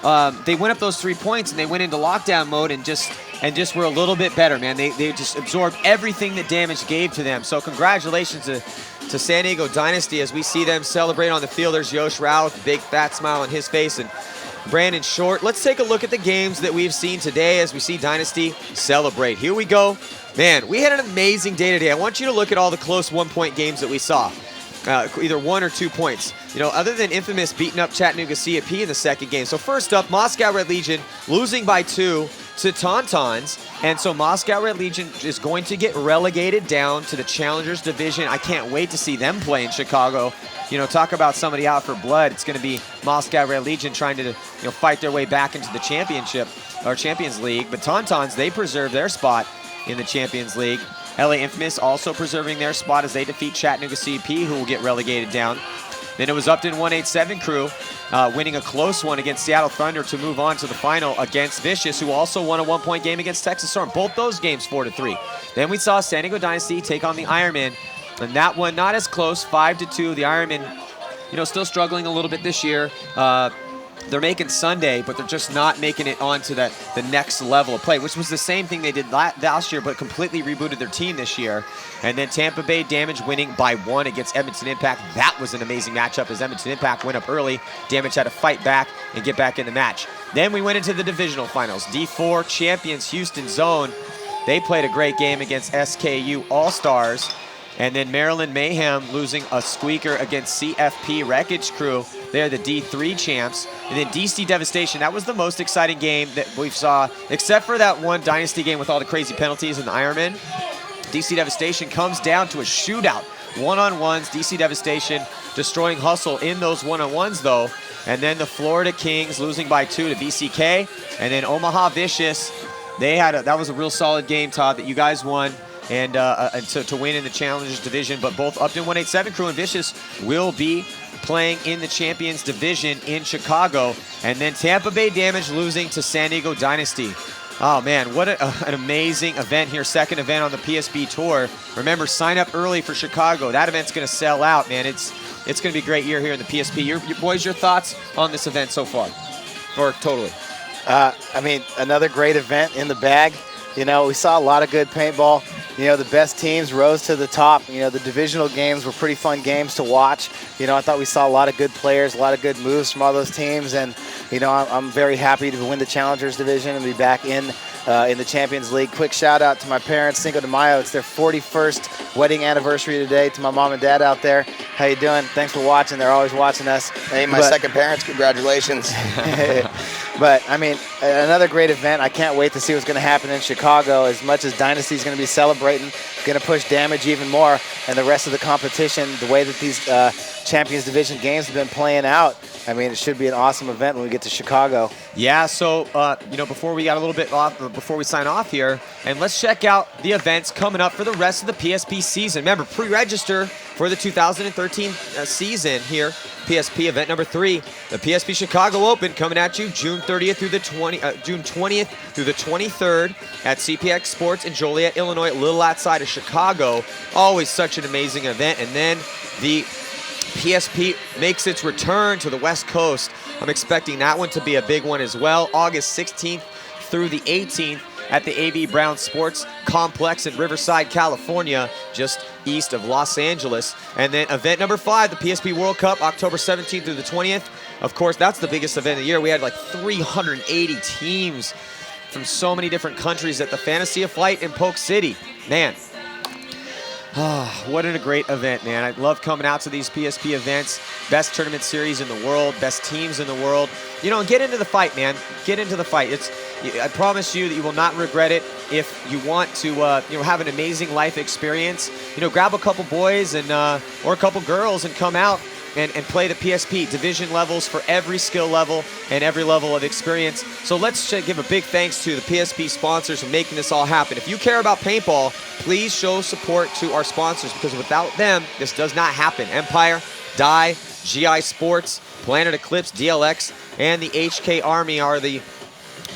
[SPEAKER 1] they went up those 3 points, and they went into lockdown mode and just were a little bit better, man. They just absorbed everything that Damage gave to them. So congratulations to San Diego Dynasty as we see them celebrate on the field. There's Yosh Rao with a big fat smile on his face and Brandon Short. Let's take a look at the games that we've seen today as we see Dynasty celebrate. Here we go. Man, we had an amazing day today. I want you to look at all the close 1-point games that we saw. Either 1 or 2 points. Other than Infamous beating up Chattanooga CAP in the second game. So first up, Moscow Red Legion losing by 2 to Tauntauns. And so Moscow Red Legion is going to get relegated down to the Challengers Division. I can't wait to see them play in Chicago. Talk about somebody out for blood. It's going to be Moscow Red Legion trying to fight their way back into the championship or Champions League. But Tauntauns, they preserve their spot in the Champions League. LA Infamous also preserving their spot as they defeat Chattanooga CP, who will get relegated down. Then it was Upton 187 crew winning a close one against Seattle Thunder to move on to the final against Vicious, who also won a 1-point game against Texas Storm. Both those games 4-3. Then we saw San Diego Dynasty take on the Ironmen, and that one not as close, 5-2. The Ironmen, still struggling a little bit this year. They're making Sunday, but they're just not making it onto the next level of play, which was the same thing they did last year, but completely rebooted their team this year. And then Tampa Bay Damage winning by 1 against Edmonton Impact. That was an amazing matchup as Edmonton Impact went up early. Damage had to fight back and get back in the match. Then we went into the divisional finals. D4 champions Houston Zone. They played a great game against SKU All-Stars. And then Maryland Mayhem losing a squeaker against CFP Wreckage Crew. They're the D3 champs. And then DC Devastation, that was the most exciting game that we saw, except for that one Dynasty game with all the crazy penalties in the Ironman. DC Devastation comes down to a shootout. One-on-ones, DC Devastation destroying Hustle in those one-on-ones though. And then the Florida Kings losing by 2 to VCK. And then Omaha Vicious, that was a real solid game, Todd, that you guys won. And to win in the Challengers Division. But both Upton 187 crew and Vicious will be playing in the Champions Division in Chicago. And then Tampa Bay Damage losing to San Diego Dynasty. Oh, man, what an amazing event here. Second event on the PSP Tour. Remember, sign up early for Chicago. That event's going to sell out, man. It's going to be a great year here in the PSP. Your boys, your thoughts on this event so far? Or totally?
[SPEAKER 3] Another great event in the bag. We saw a lot of good paintball. The best teams rose to the top. The divisional games were pretty fun games to watch. I thought we saw a lot of good players, a lot of good moves from all those teams. And, I'm very happy to win the Challengers Division and be back in the Champions League. Quick shout out to my parents, Cinco de Mayo. It's their 41st wedding anniversary today. To my mom and dad out there, how you doing? Thanks for watching. They're always watching us.
[SPEAKER 2] Hey, my second parents, congratulations.
[SPEAKER 3] But, another great event. I can't wait to see what's going to happen in Chicago. As much as Dynasty's going to be celebrating, going to push Damage even more, and the rest of the competition, the way that these Champions Division games have been playing out, it should be an awesome event when we get to Chicago.
[SPEAKER 1] Yeah, so, before we got a little bit off, before we sign off here, and let's check out the events coming up for the rest of the PSP season. Remember, pre-register for the 2013 season here. PSP event number 3, the PSP Chicago Open, coming at you June 30th through the June 20th through the 23rd at CPX Sports in Joliet, Illinois, a little outside of Chicago. Always such an amazing event. And then the PSP makes its return to the West Coast. I'm expecting that one to be a big one as well. August 16th through the 18th at the A.V. Brown Sports Complex in Riverside, California, just east of Los Angeles. And then event number 5, the PSP World Cup, October 17th through the 20th. Of course, that's the biggest event of the year. We had like 380 teams from so many different countries at the Fantasy Flight in Polk City. Man, what a great event, man. I love coming out to these PSP events. Best tournament series in the world, best teams in the world. Get into the fight, man. Get into the fight. I promise you that you will not regret it. If you want to, have an amazing life experience, grab a couple boys and or a couple girls and come out and play the PSP. Division levels for every skill level and every level of experience. So let's give a big thanks to the PSP sponsors for making this all happen. If you care about paintball, please show support to our sponsors, because without them, this does not happen. Empire, Die, GI Sports, Planet Eclipse, DLX, and the HK Army are the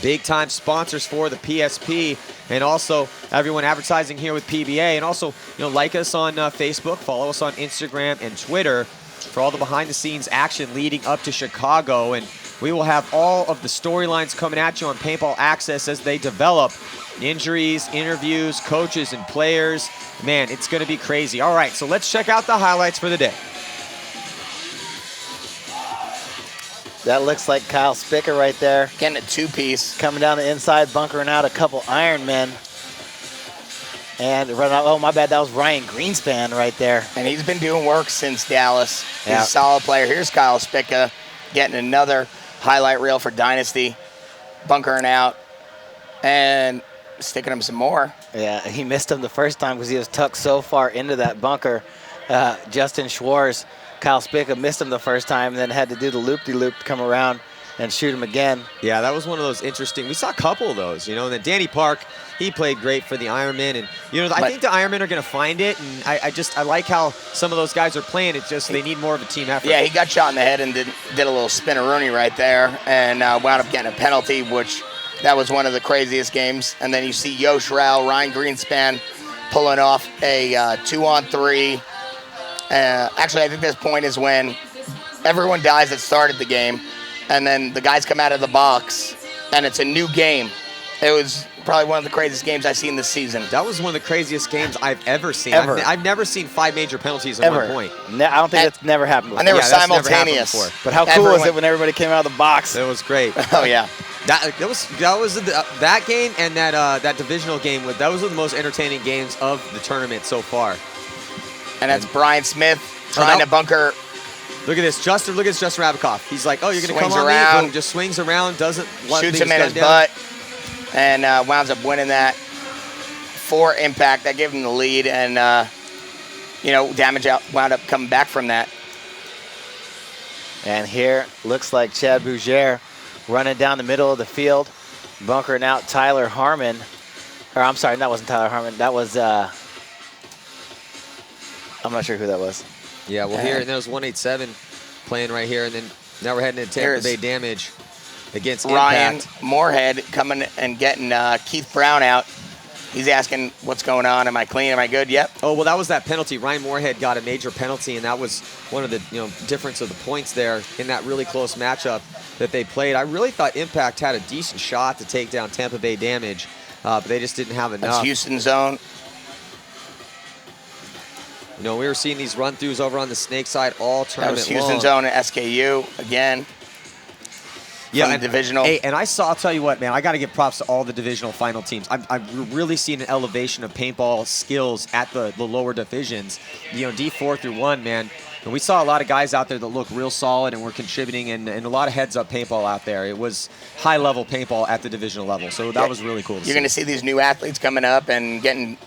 [SPEAKER 1] big-time sponsors for the PSP, and also everyone advertising here with PBA. And also, like us on Facebook, follow us on Instagram and Twitter for all the behind-the-scenes action leading up to Chicago. And we will have all of the storylines coming at you on Paintball Access as they develop. Injuries, interviews, coaches, and players. Man, it's going to be crazy. All right, so let's check out the highlights for the day.
[SPEAKER 3] That looks like Kyle Spicker right there.
[SPEAKER 2] Getting a 2-piece.
[SPEAKER 3] Coming down the inside, bunkering out a couple Iron Men. And running out, oh, my bad, that was Ryan Greenspan right there.
[SPEAKER 2] And he's been doing work since Dallas. He's a solid player. Here's Kyle Spicker getting another highlight reel for Dynasty. Bunkering out and sticking him some more.
[SPEAKER 3] Yeah, he missed him the first time because he was tucked so far into that bunker. Justin Schwartz, Kyle Spicker missed him the first time, and then had to do the loop-de-loop to come around. and shoot him again.
[SPEAKER 1] Yeah, that was one of those interesting. We saw a couple of those, you know. And then Danny Park, he played great for the Ironmen, and you know, I think the Ironmen are going to find it. And I like how some of those guys are playing. It's just they need more of a team effort.
[SPEAKER 2] Yeah, he got shot in the head and did a little spinneroonie right there, and wound up getting a penalty, which that was one of the craziest games. And then you see Yosh Rao, Ryan Greenspan pulling off a 2-on-3. Actually, I think this point is when everyone dies that started the game, and then the guys come out of the box, and it's a new game. It was probably one of the craziest games I've seen this season.
[SPEAKER 1] That was one of the craziest games I've ever seen.
[SPEAKER 3] Ever.
[SPEAKER 1] I've never seen 5 major penalties in one point.
[SPEAKER 3] I don't think that's never happened before.
[SPEAKER 2] And they were simultaneous.
[SPEAKER 3] But how cool was it when everybody came out of the box?
[SPEAKER 1] It was great.
[SPEAKER 2] Oh yeah.
[SPEAKER 1] That game and that divisional game. Those were the most entertaining games of the tournament so far.
[SPEAKER 2] And that's Brian Smith trying to bunker.
[SPEAKER 1] Look at this, Justin. Look at this, Justin Rabakoff. He's like, oh, you're gonna come on me. Boom, just swings around, doesn't
[SPEAKER 2] shoots him in his butt, and winds up winning that for Impact. That gave him the lead, and Damage wound up coming back from that.
[SPEAKER 3] And here looks like Chad Bougere running down the middle of the field, bunkering out Tyler Harmon. Or I'm sorry, that wasn't Tyler Harmon. That was I'm not sure who that was.
[SPEAKER 1] Yeah, well, here, and there was 187 playing right here, and then now we're heading to Tampa Bay Damage against
[SPEAKER 2] Ryan
[SPEAKER 1] Impact.
[SPEAKER 2] Moorhead coming and getting Keith Brown out. He's asking, what's going on? Am I clean? Am I good? Yep.
[SPEAKER 1] Oh, well, that was that penalty. Ryan Moorhead got a major penalty, and that was one of the difference of the points there in that really close matchup that they played. I really thought Impact had a decent shot to take down Tampa Bay Damage, but they just didn't have enough.
[SPEAKER 2] That's Houston zone.
[SPEAKER 1] We were seeing these run-throughs over on the Snake side all tournament long.
[SPEAKER 2] That was Houston zone and SKU again.
[SPEAKER 1] Yeah,
[SPEAKER 2] and divisional.
[SPEAKER 1] Hey, and I'll tell you what, man, I got to give props to all the divisional final teams. I've really seen an elevation of paintball skills at the lower divisions. D4 through 1, man. And we saw a lot of guys out there that look real solid and were contributing, and a lot of heads-up paintball out there. It was high-level paintball at the divisional level, so that was really cool to see.
[SPEAKER 2] You're going to see these new athletes coming up and getting,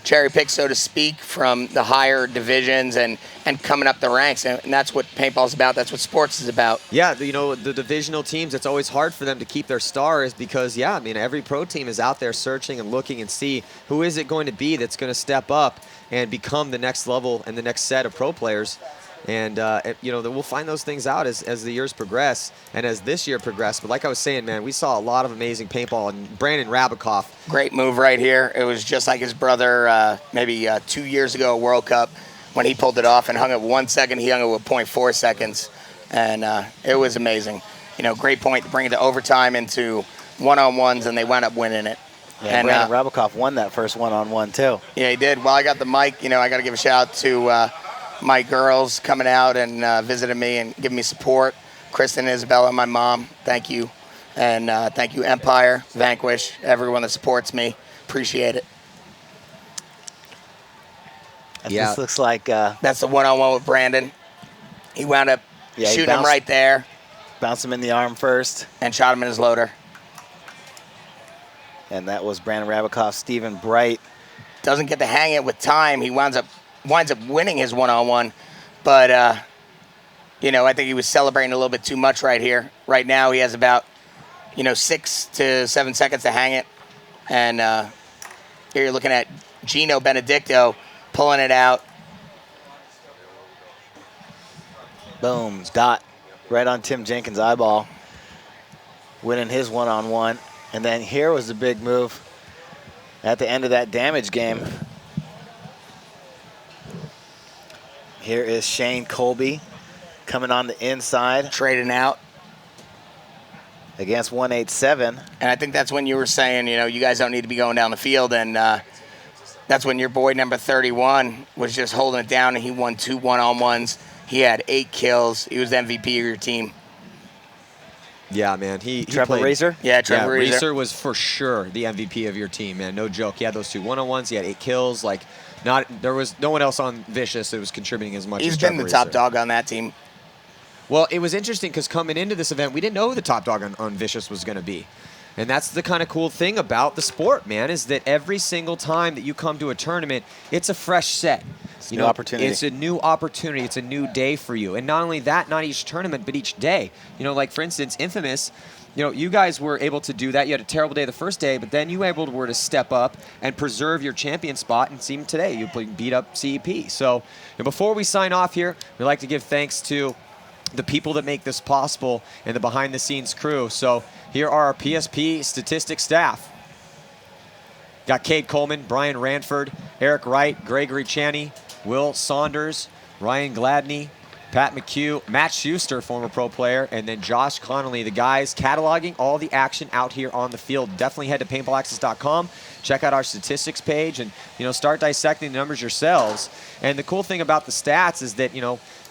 [SPEAKER 2] cherry picked, so to speak, from the higher divisions and coming up the ranks. And that's what paintball's about. That's what sports is about.
[SPEAKER 1] Yeah, the divisional teams, it's always hard for them to keep their stars because, every pro team is out there searching and looking and see who is it going to be that's going to step up and become the next level and the next set of pro players. And, we'll find those things out as the years progress and as this year progressed. But like I was saying, man, we saw a lot of amazing paintball. And Brandon Rabakoff.
[SPEAKER 2] Great move right here. It was just like his brother maybe 2 years ago, World Cup, when he pulled it off and hung it 1 second. He hung it with 0.4 seconds. And it was amazing. Great point to bring it to overtime into one-on-ones, and they wound up winning it.
[SPEAKER 3] Yeah, and Brandon Rabakoff won that first one-on-one, too.
[SPEAKER 2] Yeah, he did. While I got the mic, I got to give a shout-out to my girls coming out and visiting me and giving me support. Kristen, Isabella, my mom, thank you. And thank you, Empire, Vanquish, everyone that supports me. Appreciate it.
[SPEAKER 3] This looks like...
[SPEAKER 2] that's the one-on-one with Brandon. He wound up shooting him right there.
[SPEAKER 3] Bounced him in the arm first.
[SPEAKER 2] And shot him in his loader.
[SPEAKER 3] And that was Brandon Rabakoff. Stephen Bright.
[SPEAKER 2] Doesn't get to hang it with time. He winds up winning his one-on-one, but I think he was celebrating a little bit too much right here. Right now, he has about 6 to 7 seconds to hang it, and here you're looking at Gino Benedicto pulling it out.
[SPEAKER 3] Boom, dot right on Tim Jenkins' eyeball, winning his one-on-one. And then here was the big move at the end of that Damage game. Here is Shane Colby coming on the inside.
[SPEAKER 2] Trading out.
[SPEAKER 3] Against 187.
[SPEAKER 2] And I think that's when you were saying, you guys don't need to be going down the field. And that's when your boy number 31 was just holding it down, and he won 2 one-on-ones. He had 8 kills. He was the MVP of your team.
[SPEAKER 1] Yeah, man.
[SPEAKER 3] Trevor Razor?
[SPEAKER 2] Yeah, Trevor Razor.
[SPEAKER 1] Razor was for sure the MVP of your team, man. No joke. He had those 2 one-on-ones. He had 8 kills. There was no one else on Vicious that was contributing as much as Trevor Razor.
[SPEAKER 2] He's been the top dog on that team.
[SPEAKER 1] Well, it was interesting because coming into this event, we didn't know who the top dog on Vicious was going to be. And that's the kind of cool thing about the sport, man, is that every single time that you come to a tournament, it's a fresh set.
[SPEAKER 3] It's a new opportunity.
[SPEAKER 1] It's a new opportunity. It's a new day for you. And not only that, not each tournament, but each day. Like, for instance, Infamous, you guys were able to do that. You had a terrible day the first day, but then you were to step up and preserve your champion spot. And see today, you beat up CEP. So before we sign off here, we'd like to give thanks to the people that make this possible and the behind-the-scenes crew. So here are our PSP statistics staff. Got Cade Coleman, Brian Ranford, Eric Wright, Gregory Chaney, Will Saunders, Ryan Gladney, Pat McHugh, Matt Schuster, former pro player, and then Josh Connolly, the guys cataloging all the action out here on the field. Definitely head to paintballaccess.com, check out our statistics page, and start dissecting the numbers yourselves. And the cool thing about the stats is that,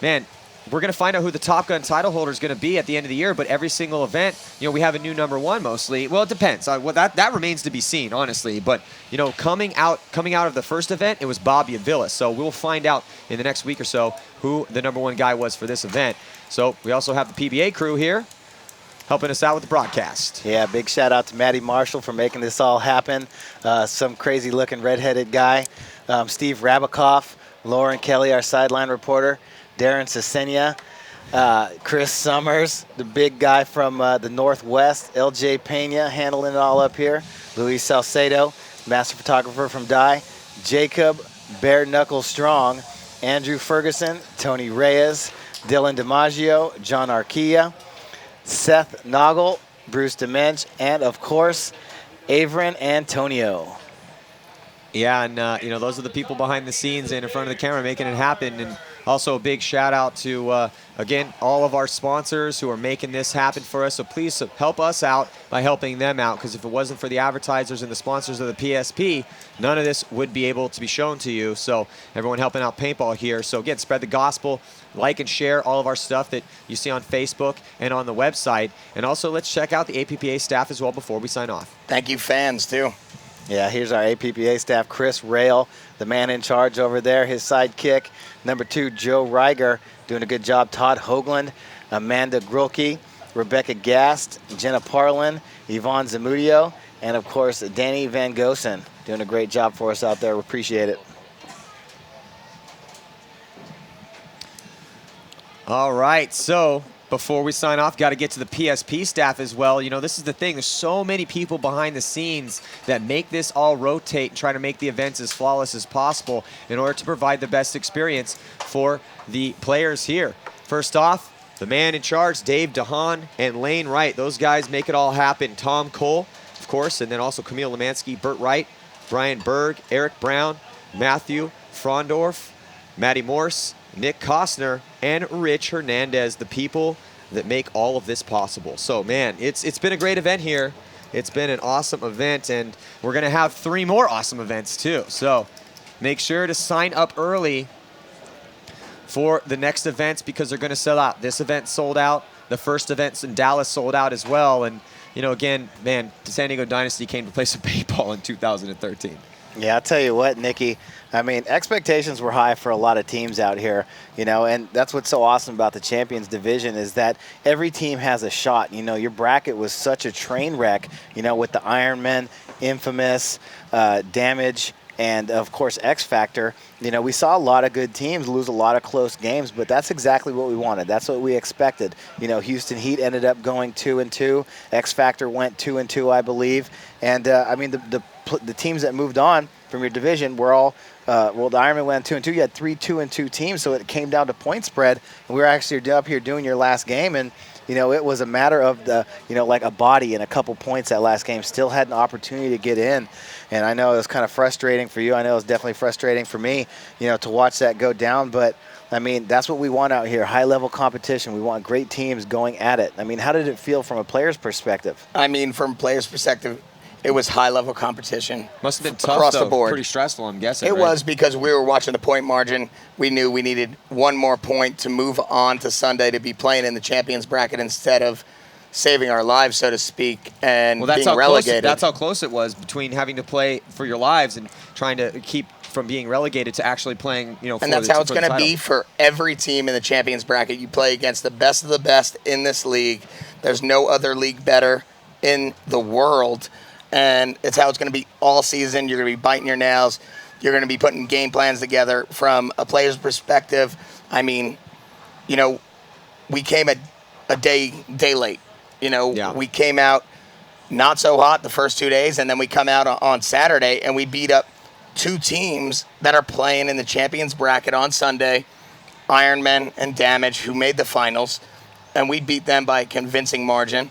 [SPEAKER 1] man, we're going to find out who the Top Gun title holder is going to be at the end of the year, but every single event, we have a new number one mostly. Well, it depends. That remains to be seen, honestly. But, coming out of the first event, it was Bobby Avilas. So we'll find out in the next week or so who the number one guy was for this event. So we also have the PBA crew here helping us out with the broadcast.
[SPEAKER 3] Yeah, big shout out to Matty Marshall for making this all happen. Some crazy looking redheaded guy. Steve Rabikoff, Lauren Kelly, our sideline reporter. Darren Cesenia, Chris Summers, the big guy from the Northwest, LJ Pena handling it all up here, Luis Salcedo, master photographer from Dye, Jacob Bare Knuckle Strong, Andrew Ferguson, Tony Reyes, Dylan DiMaggio, John Arquilla, Seth Noggle, Bruce DeMench, and of course, Avron Antonio.
[SPEAKER 1] Yeah, and those are the people behind the scenes and in front of the camera making it happen. And also a big shout out to, again, all of our sponsors who are making this happen for us. So please help us out by helping them out, because if it wasn't for the advertisers and the sponsors of the PSP, none of this would be able to be shown to you. So everyone helping out paintball here. So again, spread the gospel, like and share all of our stuff that you see on Facebook and on the website. And also let's check out the APPA staff as well before we sign off.
[SPEAKER 2] Thank you, fans, too.
[SPEAKER 3] Yeah, here's our APPA staff. Chris Rail, the man in charge over there, his sidekick. Number 2, Joe Reiger, doing a good job. Todd Hoagland, Amanda Grulke, Rebecca Gast, Jenna Parlin, Yvonne Zamudio, and of course, Danny Van Gosen, doing a great job for us out there. We appreciate it.
[SPEAKER 1] All right, so before we sign off, got to get to the PSP staff as well. This is the thing. There's so many people behind the scenes that make this all rotate and try to make the events as flawless as possible in order to provide the best experience for the players here. First off, the man in charge, Dave DeHaan and Lane Wright. Those guys make it all happen. Tom Cole, of course, and then also Camille Lemansky, Burt Wright, Brian Berg, Eric Brown, Matthew Frondorf, Matty Morse, Nick Costner, and Rich Hernandez, the people that make all of this possible. So, man, it's been a great event here. It's been an awesome event, and we're going to have 3 more awesome events, too. So make sure to sign up early for the next events because they're going to sell out. This event sold out. The first events in Dallas sold out as well. And, again, man, San Diego Dynasty came to play some paintball in 2013.
[SPEAKER 3] Yeah, I'll tell you what, Nikki. I mean, expectations were high for a lot of teams out here, and that's what's so awesome about the Champions Division is that every team has a shot. Your bracket was such a train wreck, with the Ironman, Infamous, Damage, and, of course, X Factor. We saw a lot of good teams lose a lot of close games, but that's exactly what we wanted. That's what we expected. Houston Heat ended up going 2-2. X Factor went 2-2, I believe. And, I mean, the teams that moved on from your division were all, the Ironman went 2-2. You had 3 2-2 teams, so it came down to point spread. And we were actually up here doing your last game, and it was a matter of like a body and a couple points that last game. Still had an opportunity to get in. And I know it was kind of frustrating for you. I know it was definitely frustrating for me, to watch that go down. But, I mean, that's what we want out here, high-level competition. We want great teams going at it. I mean, how did it feel from a player's perspective?
[SPEAKER 2] I mean, from a player's perspective, it was high-level competition.
[SPEAKER 1] Must have been tough,
[SPEAKER 2] across
[SPEAKER 1] though.
[SPEAKER 2] the board.
[SPEAKER 1] Pretty stressful, I'm guessing.
[SPEAKER 2] It
[SPEAKER 1] right?
[SPEAKER 2] was because we were watching the point margin. We knew we needed 1 more point to move on to Sunday to be playing in the champions bracket instead of saving our lives, so to speak, and being relegated.
[SPEAKER 1] That's how close it was between having to play for your lives and trying to keep from being relegated to actually playing, for
[SPEAKER 2] and that's how it's going to be for every team in the champions bracket. You play against the best of the best in this league. There's no other league better in the world, and it's how it's going to be all season. You're going to be biting your nails. You're going to be putting game plans together from a player's perspective. I mean, you know, we came a day late. You know, we came out not so hot the first 2 days, and then we come out on Saturday and we beat up 2 teams that are playing in the champions bracket on Sunday, Ironman and Damage, who made the finals, and we beat them by a convincing margin.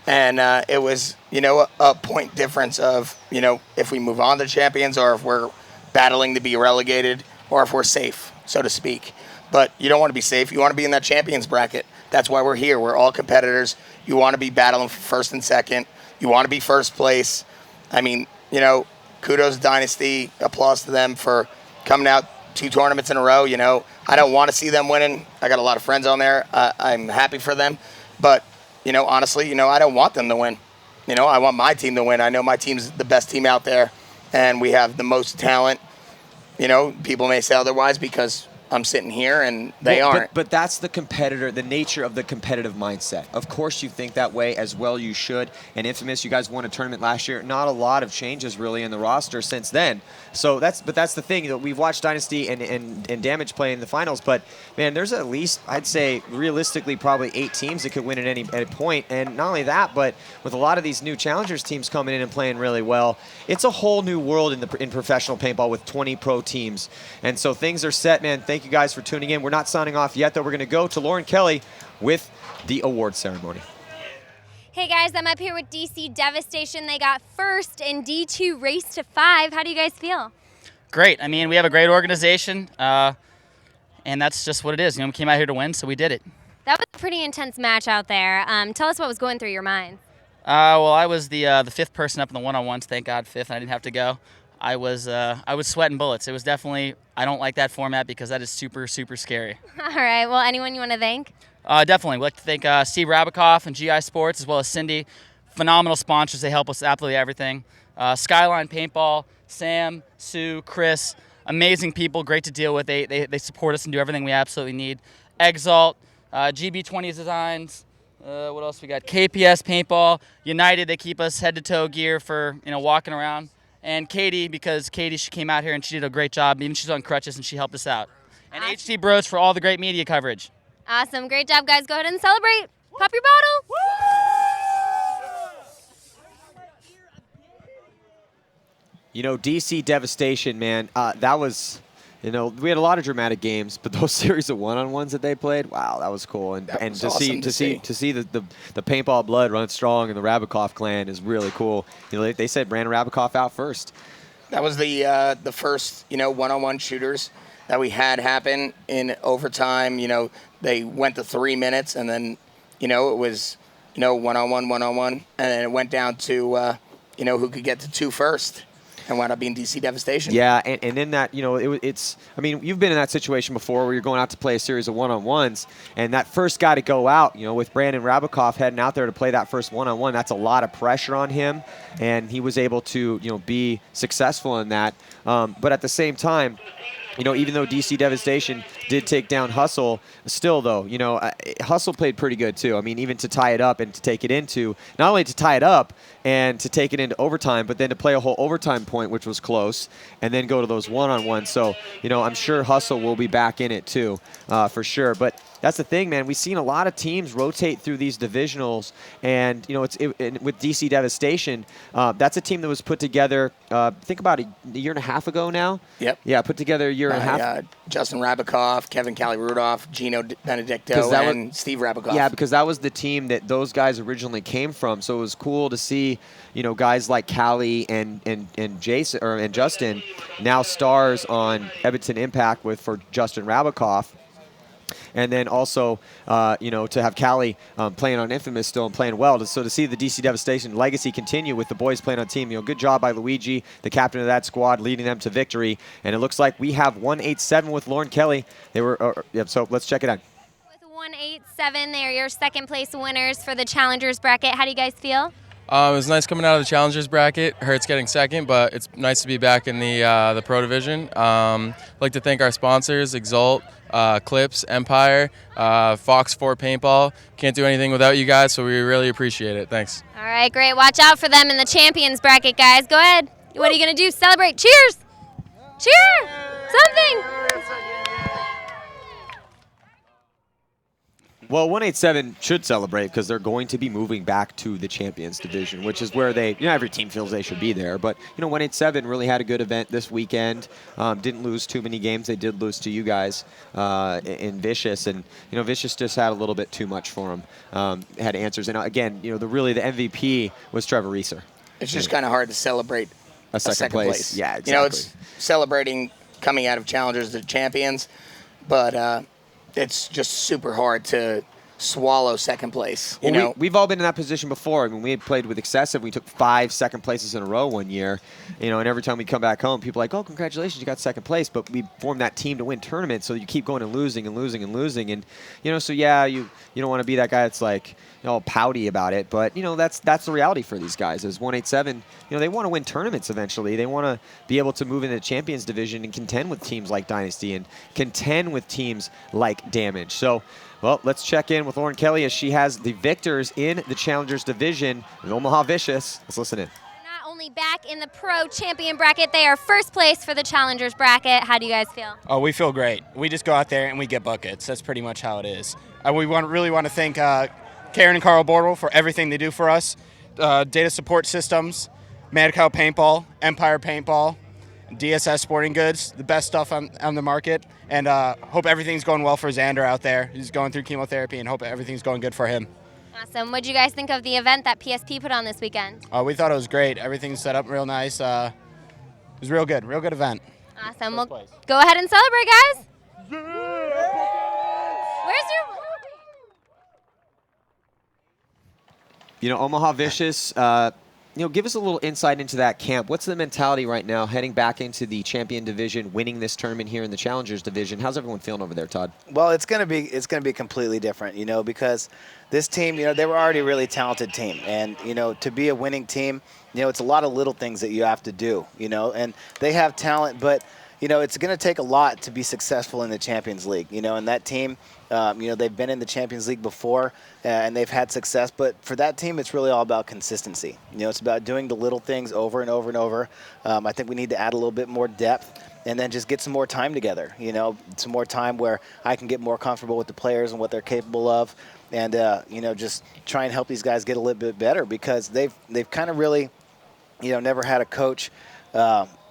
[SPEAKER 2] And it was, you know, a point difference of, you know, if we move on to champions or if we're battling to be relegated or if we're safe, so to speak. But you don't want to be safe. You want to be in that champions bracket. That's why we're here. We're all competitors. You want to be battling for first and second. You want to be first place. I mean, you know, kudos to Dynasty. Applause to them for coming out 2 tournaments in a row. You know, I don't want to see them winning. I got a lot of friends on there. I'm happy for them. But, you know, honestly, you know, I don't want them to win. You know, I want my team to win. I know my team's the best team out there, and we have the most talent. You know, people may say otherwise because I'm sitting here and they aren't.
[SPEAKER 1] But that's the competitor, the nature of the competitive mindset. Of course you think that way, as well you should. And Infamous, you guys won a tournament last year. Not a lot of changes really in the roster since then. So that's the thing. You know, we've watched Dynasty and Damage play in the finals, but man, there's at least, I'd say realistically probably 8 teams that could win at any point. And not only that, but with a lot of these new challengers teams coming in and playing really well, it's a whole new world in professional paintball with 20 pro teams. And so things are set, man. Thank you guys for tuning in. We're not signing off yet, though. We're going to go to Lauren Kelly with the award ceremony.
[SPEAKER 14] Hey guys, I'm up here with DC Devastation. They got first in D2 Race to 5. How do you guys feel?
[SPEAKER 15] Great. I mean, we have a great organization, and that's just what it is. You know, we came out here to win, so we did it.
[SPEAKER 14] That was a pretty intense match out there. Tell us what was going through your mind.
[SPEAKER 15] Well, I was the 5th person up in the one-on-ones. Thank God, 5th, and I didn't have to go. I was sweating bullets. It was definitely, I don't like that format because that is super, super scary.
[SPEAKER 14] All right. Well, anyone you want to thank?
[SPEAKER 15] Definitely. We'd like to thank Steve Rabikoff and GI Sports, as well as Cindy. Phenomenal sponsors. They help us with absolutely everything. Skyline Paintball, Sam, Sue, Chris, amazing people, great to deal with. They support us and do everything we absolutely need. Exalt, GB20 Designs, what else we got? KPS Paintball, United, they keep us head-to-toe gear for, you know, walking around. And Katie, because Katie, she came out here and she did a great job. Even she's on crutches and she helped us out. And
[SPEAKER 14] awesome.
[SPEAKER 15] HT Bros for all the great media coverage.
[SPEAKER 14] Awesome. Great job, guys. Go ahead and celebrate. Pop your bottle.
[SPEAKER 1] You know, DC Devastation, man, that was, you know, we had a lot of dramatic games, but those series of one-on-ones that they played, wow, that was cool. And to
[SPEAKER 2] awesome
[SPEAKER 1] see the paintball blood run strong in the Rabikoff clan is really cool. You know, they said Brandon Rabikoff out first.
[SPEAKER 2] That was the first, you know, one-on-one shooters that we had happen in overtime. You know, they went to 3 minutes, and then, you know, it was, you know, one-on-one, and then it went down to, you know, who could get to 2 first. And wound up being DC Devastation.
[SPEAKER 1] Yeah, and in that, you know, it's, I mean, you've been in that situation before where you're going out to play a series of one-on-ones, and that first guy to go out, you know, with Brandon Rabikoff heading out there to play that first one-on-one, that's a lot of pressure on him, and he was able to, you know, be successful in that. But at the same time, you know, even though DC Devastation did take down Hustle, still, though, you know, Hustle played pretty good, too. I mean, even to tie it up and to take it into, not only to tie it up and to take it into overtime, but then to play a whole overtime point, which was close, and then go to those one-on-ones. So, you know, I'm sure Hustle will be back in it, too, for sure. But that's the thing, man. We've seen a lot of teams rotate through these divisionals, and, you know, with DC Devastation, that's a team that was put together, think about a year and a half ago now.
[SPEAKER 2] Yep.
[SPEAKER 1] Yeah, put together a year and a half.
[SPEAKER 2] Justin Rabikoff, Kevin Cali-Rudolph, Gino Benedicto, and Steve Rabikoff.
[SPEAKER 1] Yeah, because that was the team that those guys originally came from. So it was cool to see, you know, guys like Callie and Jason and Justin now stars on Edmonton Impact for Justin Rabikoff. And then also, you know, to have Callie playing on Infamous still and playing well. So to see the DC Devastation legacy continue with the boys playing on team, you know, good job by Luigi, the captain of that squad, leading them to victory. And it looks like we have 187 with Lauren Kelly. They were, so let's check it out.
[SPEAKER 14] With 187, they are your second place winners for the Challengers bracket. How do you guys feel?
[SPEAKER 16] It was nice coming out of the challengers bracket. Hurts getting second, but it's nice to be back in the pro division. I'd like to thank our sponsors, Exalt, Clips, Empire, Fox 4 Paintball. Can't do anything without you guys, so we really appreciate it. Thanks.
[SPEAKER 14] All right, great. Watch out for them in the champions bracket, guys. Go ahead. What are you going to do? Celebrate. Cheers. Cheer. Something.
[SPEAKER 1] Well, 187 should celebrate because they're going to be moving back to the Champions Division, which is where they, every team feels they should be there. But, 187 really had a good event this weekend. Didn't lose too many games. They did lose to you guys in Vicious. And, Vicious just had a little bit too much for them. Had answers. And, again, the MVP was Trevor Reeser.
[SPEAKER 2] It's just kind of hard to celebrate
[SPEAKER 1] a second place. Yeah, exactly.
[SPEAKER 2] It's celebrating coming out of challengers to champions, but it's just super hard to swallow second place.
[SPEAKER 1] We've all been in that position before. I mean, we had played with Excessive. We took 5 second places in a row one year. And every time we come back home, people are like, oh, congratulations, you got second place. But we formed that team to win tournaments, so you keep going and losing and losing and losing. And, so yeah, you don't want to be that guy that's like, all pouty about it. But, that's the reality for these guys is 187, they want to win tournaments eventually. They want to be able to move into the Champions Division and contend with teams like Dynasty and contend with teams like Damage. So, well, let's check in with Lauren Kelly as she has the victors in the Challengers Division in Omaha Vicious. Let's listen in.
[SPEAKER 14] Not only back in the pro champion bracket, they are first place for the challengers bracket. How do you guys feel?
[SPEAKER 17] Oh, we feel great. We just go out there and we get buckets. That's pretty much how it is. We really want to thank Karen and Carl Bortle for everything they do for us. Data support systems, Mad Cow Paintball, Empire Paintball, DSS Sporting Goods, the best stuff on the market. And hope everything's going well for Xander out there. He's going through chemotherapy and hope everything's going good for him.
[SPEAKER 14] Awesome. What did you guys think of the event that PSP put on this weekend?
[SPEAKER 17] We thought it was great. Everything's set up real nice. It was real good event.
[SPEAKER 14] Awesome. Well, go ahead and celebrate, guys. Where's your...
[SPEAKER 1] Omaha Vicious, give us a little insight into that camp. What's the mentality right now heading back into the Champion Division, winning this tournament here in the Challengers Division? How's everyone feeling over there, Todd?
[SPEAKER 3] Well, it's gonna be completely different, because this team, they were already a really talented team, and to be a winning team, it's a lot of little things that you have to do, and they have talent, but it's going to take a lot to be successful in the Champions League, and that team, they've been in the Champions League before and they've had success, but for that team, it's really all about consistency. It's about doing the little things over and over and over. I think we need to add a little bit more depth and then just get some more time together, some more time where I can get more comfortable with the players and what they're capable of and, just try and help these guys get a little bit better because they've kind of really, never had a coach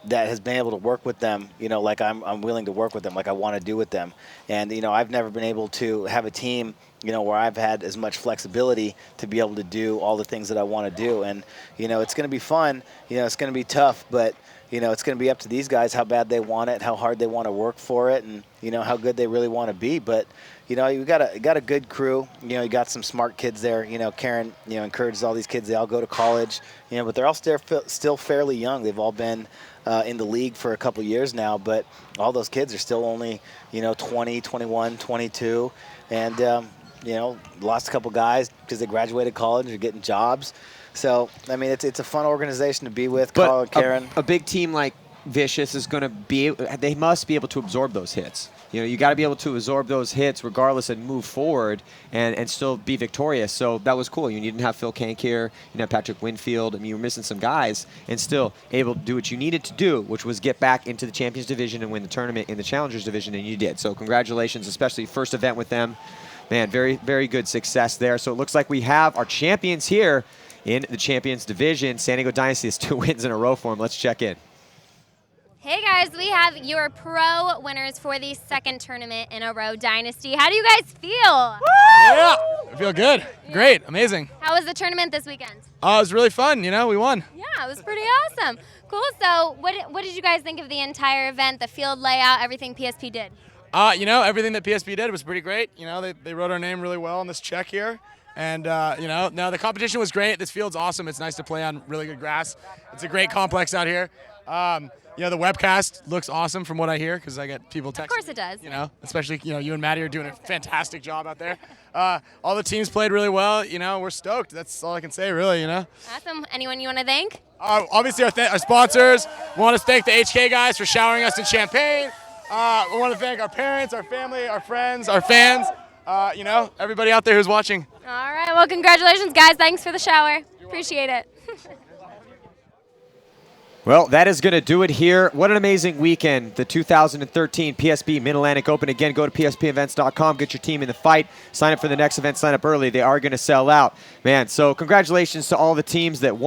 [SPEAKER 3] that has been able to work with them, like I'm willing to work with them, like I want to do with them. And, I've never been able to have a team, where I've had as much flexibility to be able to do all the things that I want to do. And, it's going to be fun, it's going to be tough, but, it's going to be up to these guys how bad they want it, how hard they want to work for it, and, how good they really want to be. But, you got a good crew. You got some smart kids there. Karen, encourages all these kids. They all go to college, but they're all still fairly young. They've all been in the league for a couple years now, but all those kids are still only, 20, 21, 22, and, lost a couple guys because they graduated college or getting jobs. So, I mean, it's a fun organization to be with, Carl and Karen.
[SPEAKER 1] A big team like Vicious is going to be, they must be able to absorb those hits. You got to be able to absorb those hits regardless and move forward and still be victorious. So that was cool. You didn't have Phil Kank here. You didn't have Patrick Winfield. I mean, you were missing some guys and still able to do what you needed to do, which was get back into the Champions Division and win the tournament in the Challengers Division, and you did. So congratulations, especially first event with them. Man, very, very good success there. So it looks like we have our champions here in the Champions Division. San Diego Dynasty has 2 wins in a row for them. Let's check in.
[SPEAKER 14] Hey guys, we have your pro winners for the second tournament in a row, Dynasty. How do you guys feel?
[SPEAKER 18] Yeah, I feel good. Great, amazing.
[SPEAKER 14] How was the tournament this weekend?
[SPEAKER 18] It was really fun, we won.
[SPEAKER 14] Yeah, it was pretty awesome. Cool, so what did you guys think of the entire event, the field layout, everything PSP did?
[SPEAKER 18] Everything that PSP did was pretty great. They wrote our name really well on this check here. And, no, the competition was great. This field's awesome. It's nice to play on really good grass. It's a great complex out here. You know, the webcast looks awesome from what I hear because I get people texting.
[SPEAKER 14] Of course it does.
[SPEAKER 18] You know, especially, you know, you and Maddie are doing a fantastic job out there. All the teams played really well. You know, we're stoked. That's all I can say, really, you know.
[SPEAKER 14] Awesome. Anyone you want to thank?
[SPEAKER 18] Obviously, our sponsors. We want to thank the HK guys for showering us in champagne. We want to thank our parents, our family, our friends, our fans, you know, everybody out there who's watching.
[SPEAKER 14] All right. Well, congratulations, guys. Thanks for the shower. Appreciate it.
[SPEAKER 1] Well, that is going to do it here. What an amazing weekend. The 2013 PSP Mid-Atlantic Open. Again, go to pspevents.com, get your team in the fight, sign up for the next event, sign up early. They are going to sell out. Man, so congratulations to all the teams that won.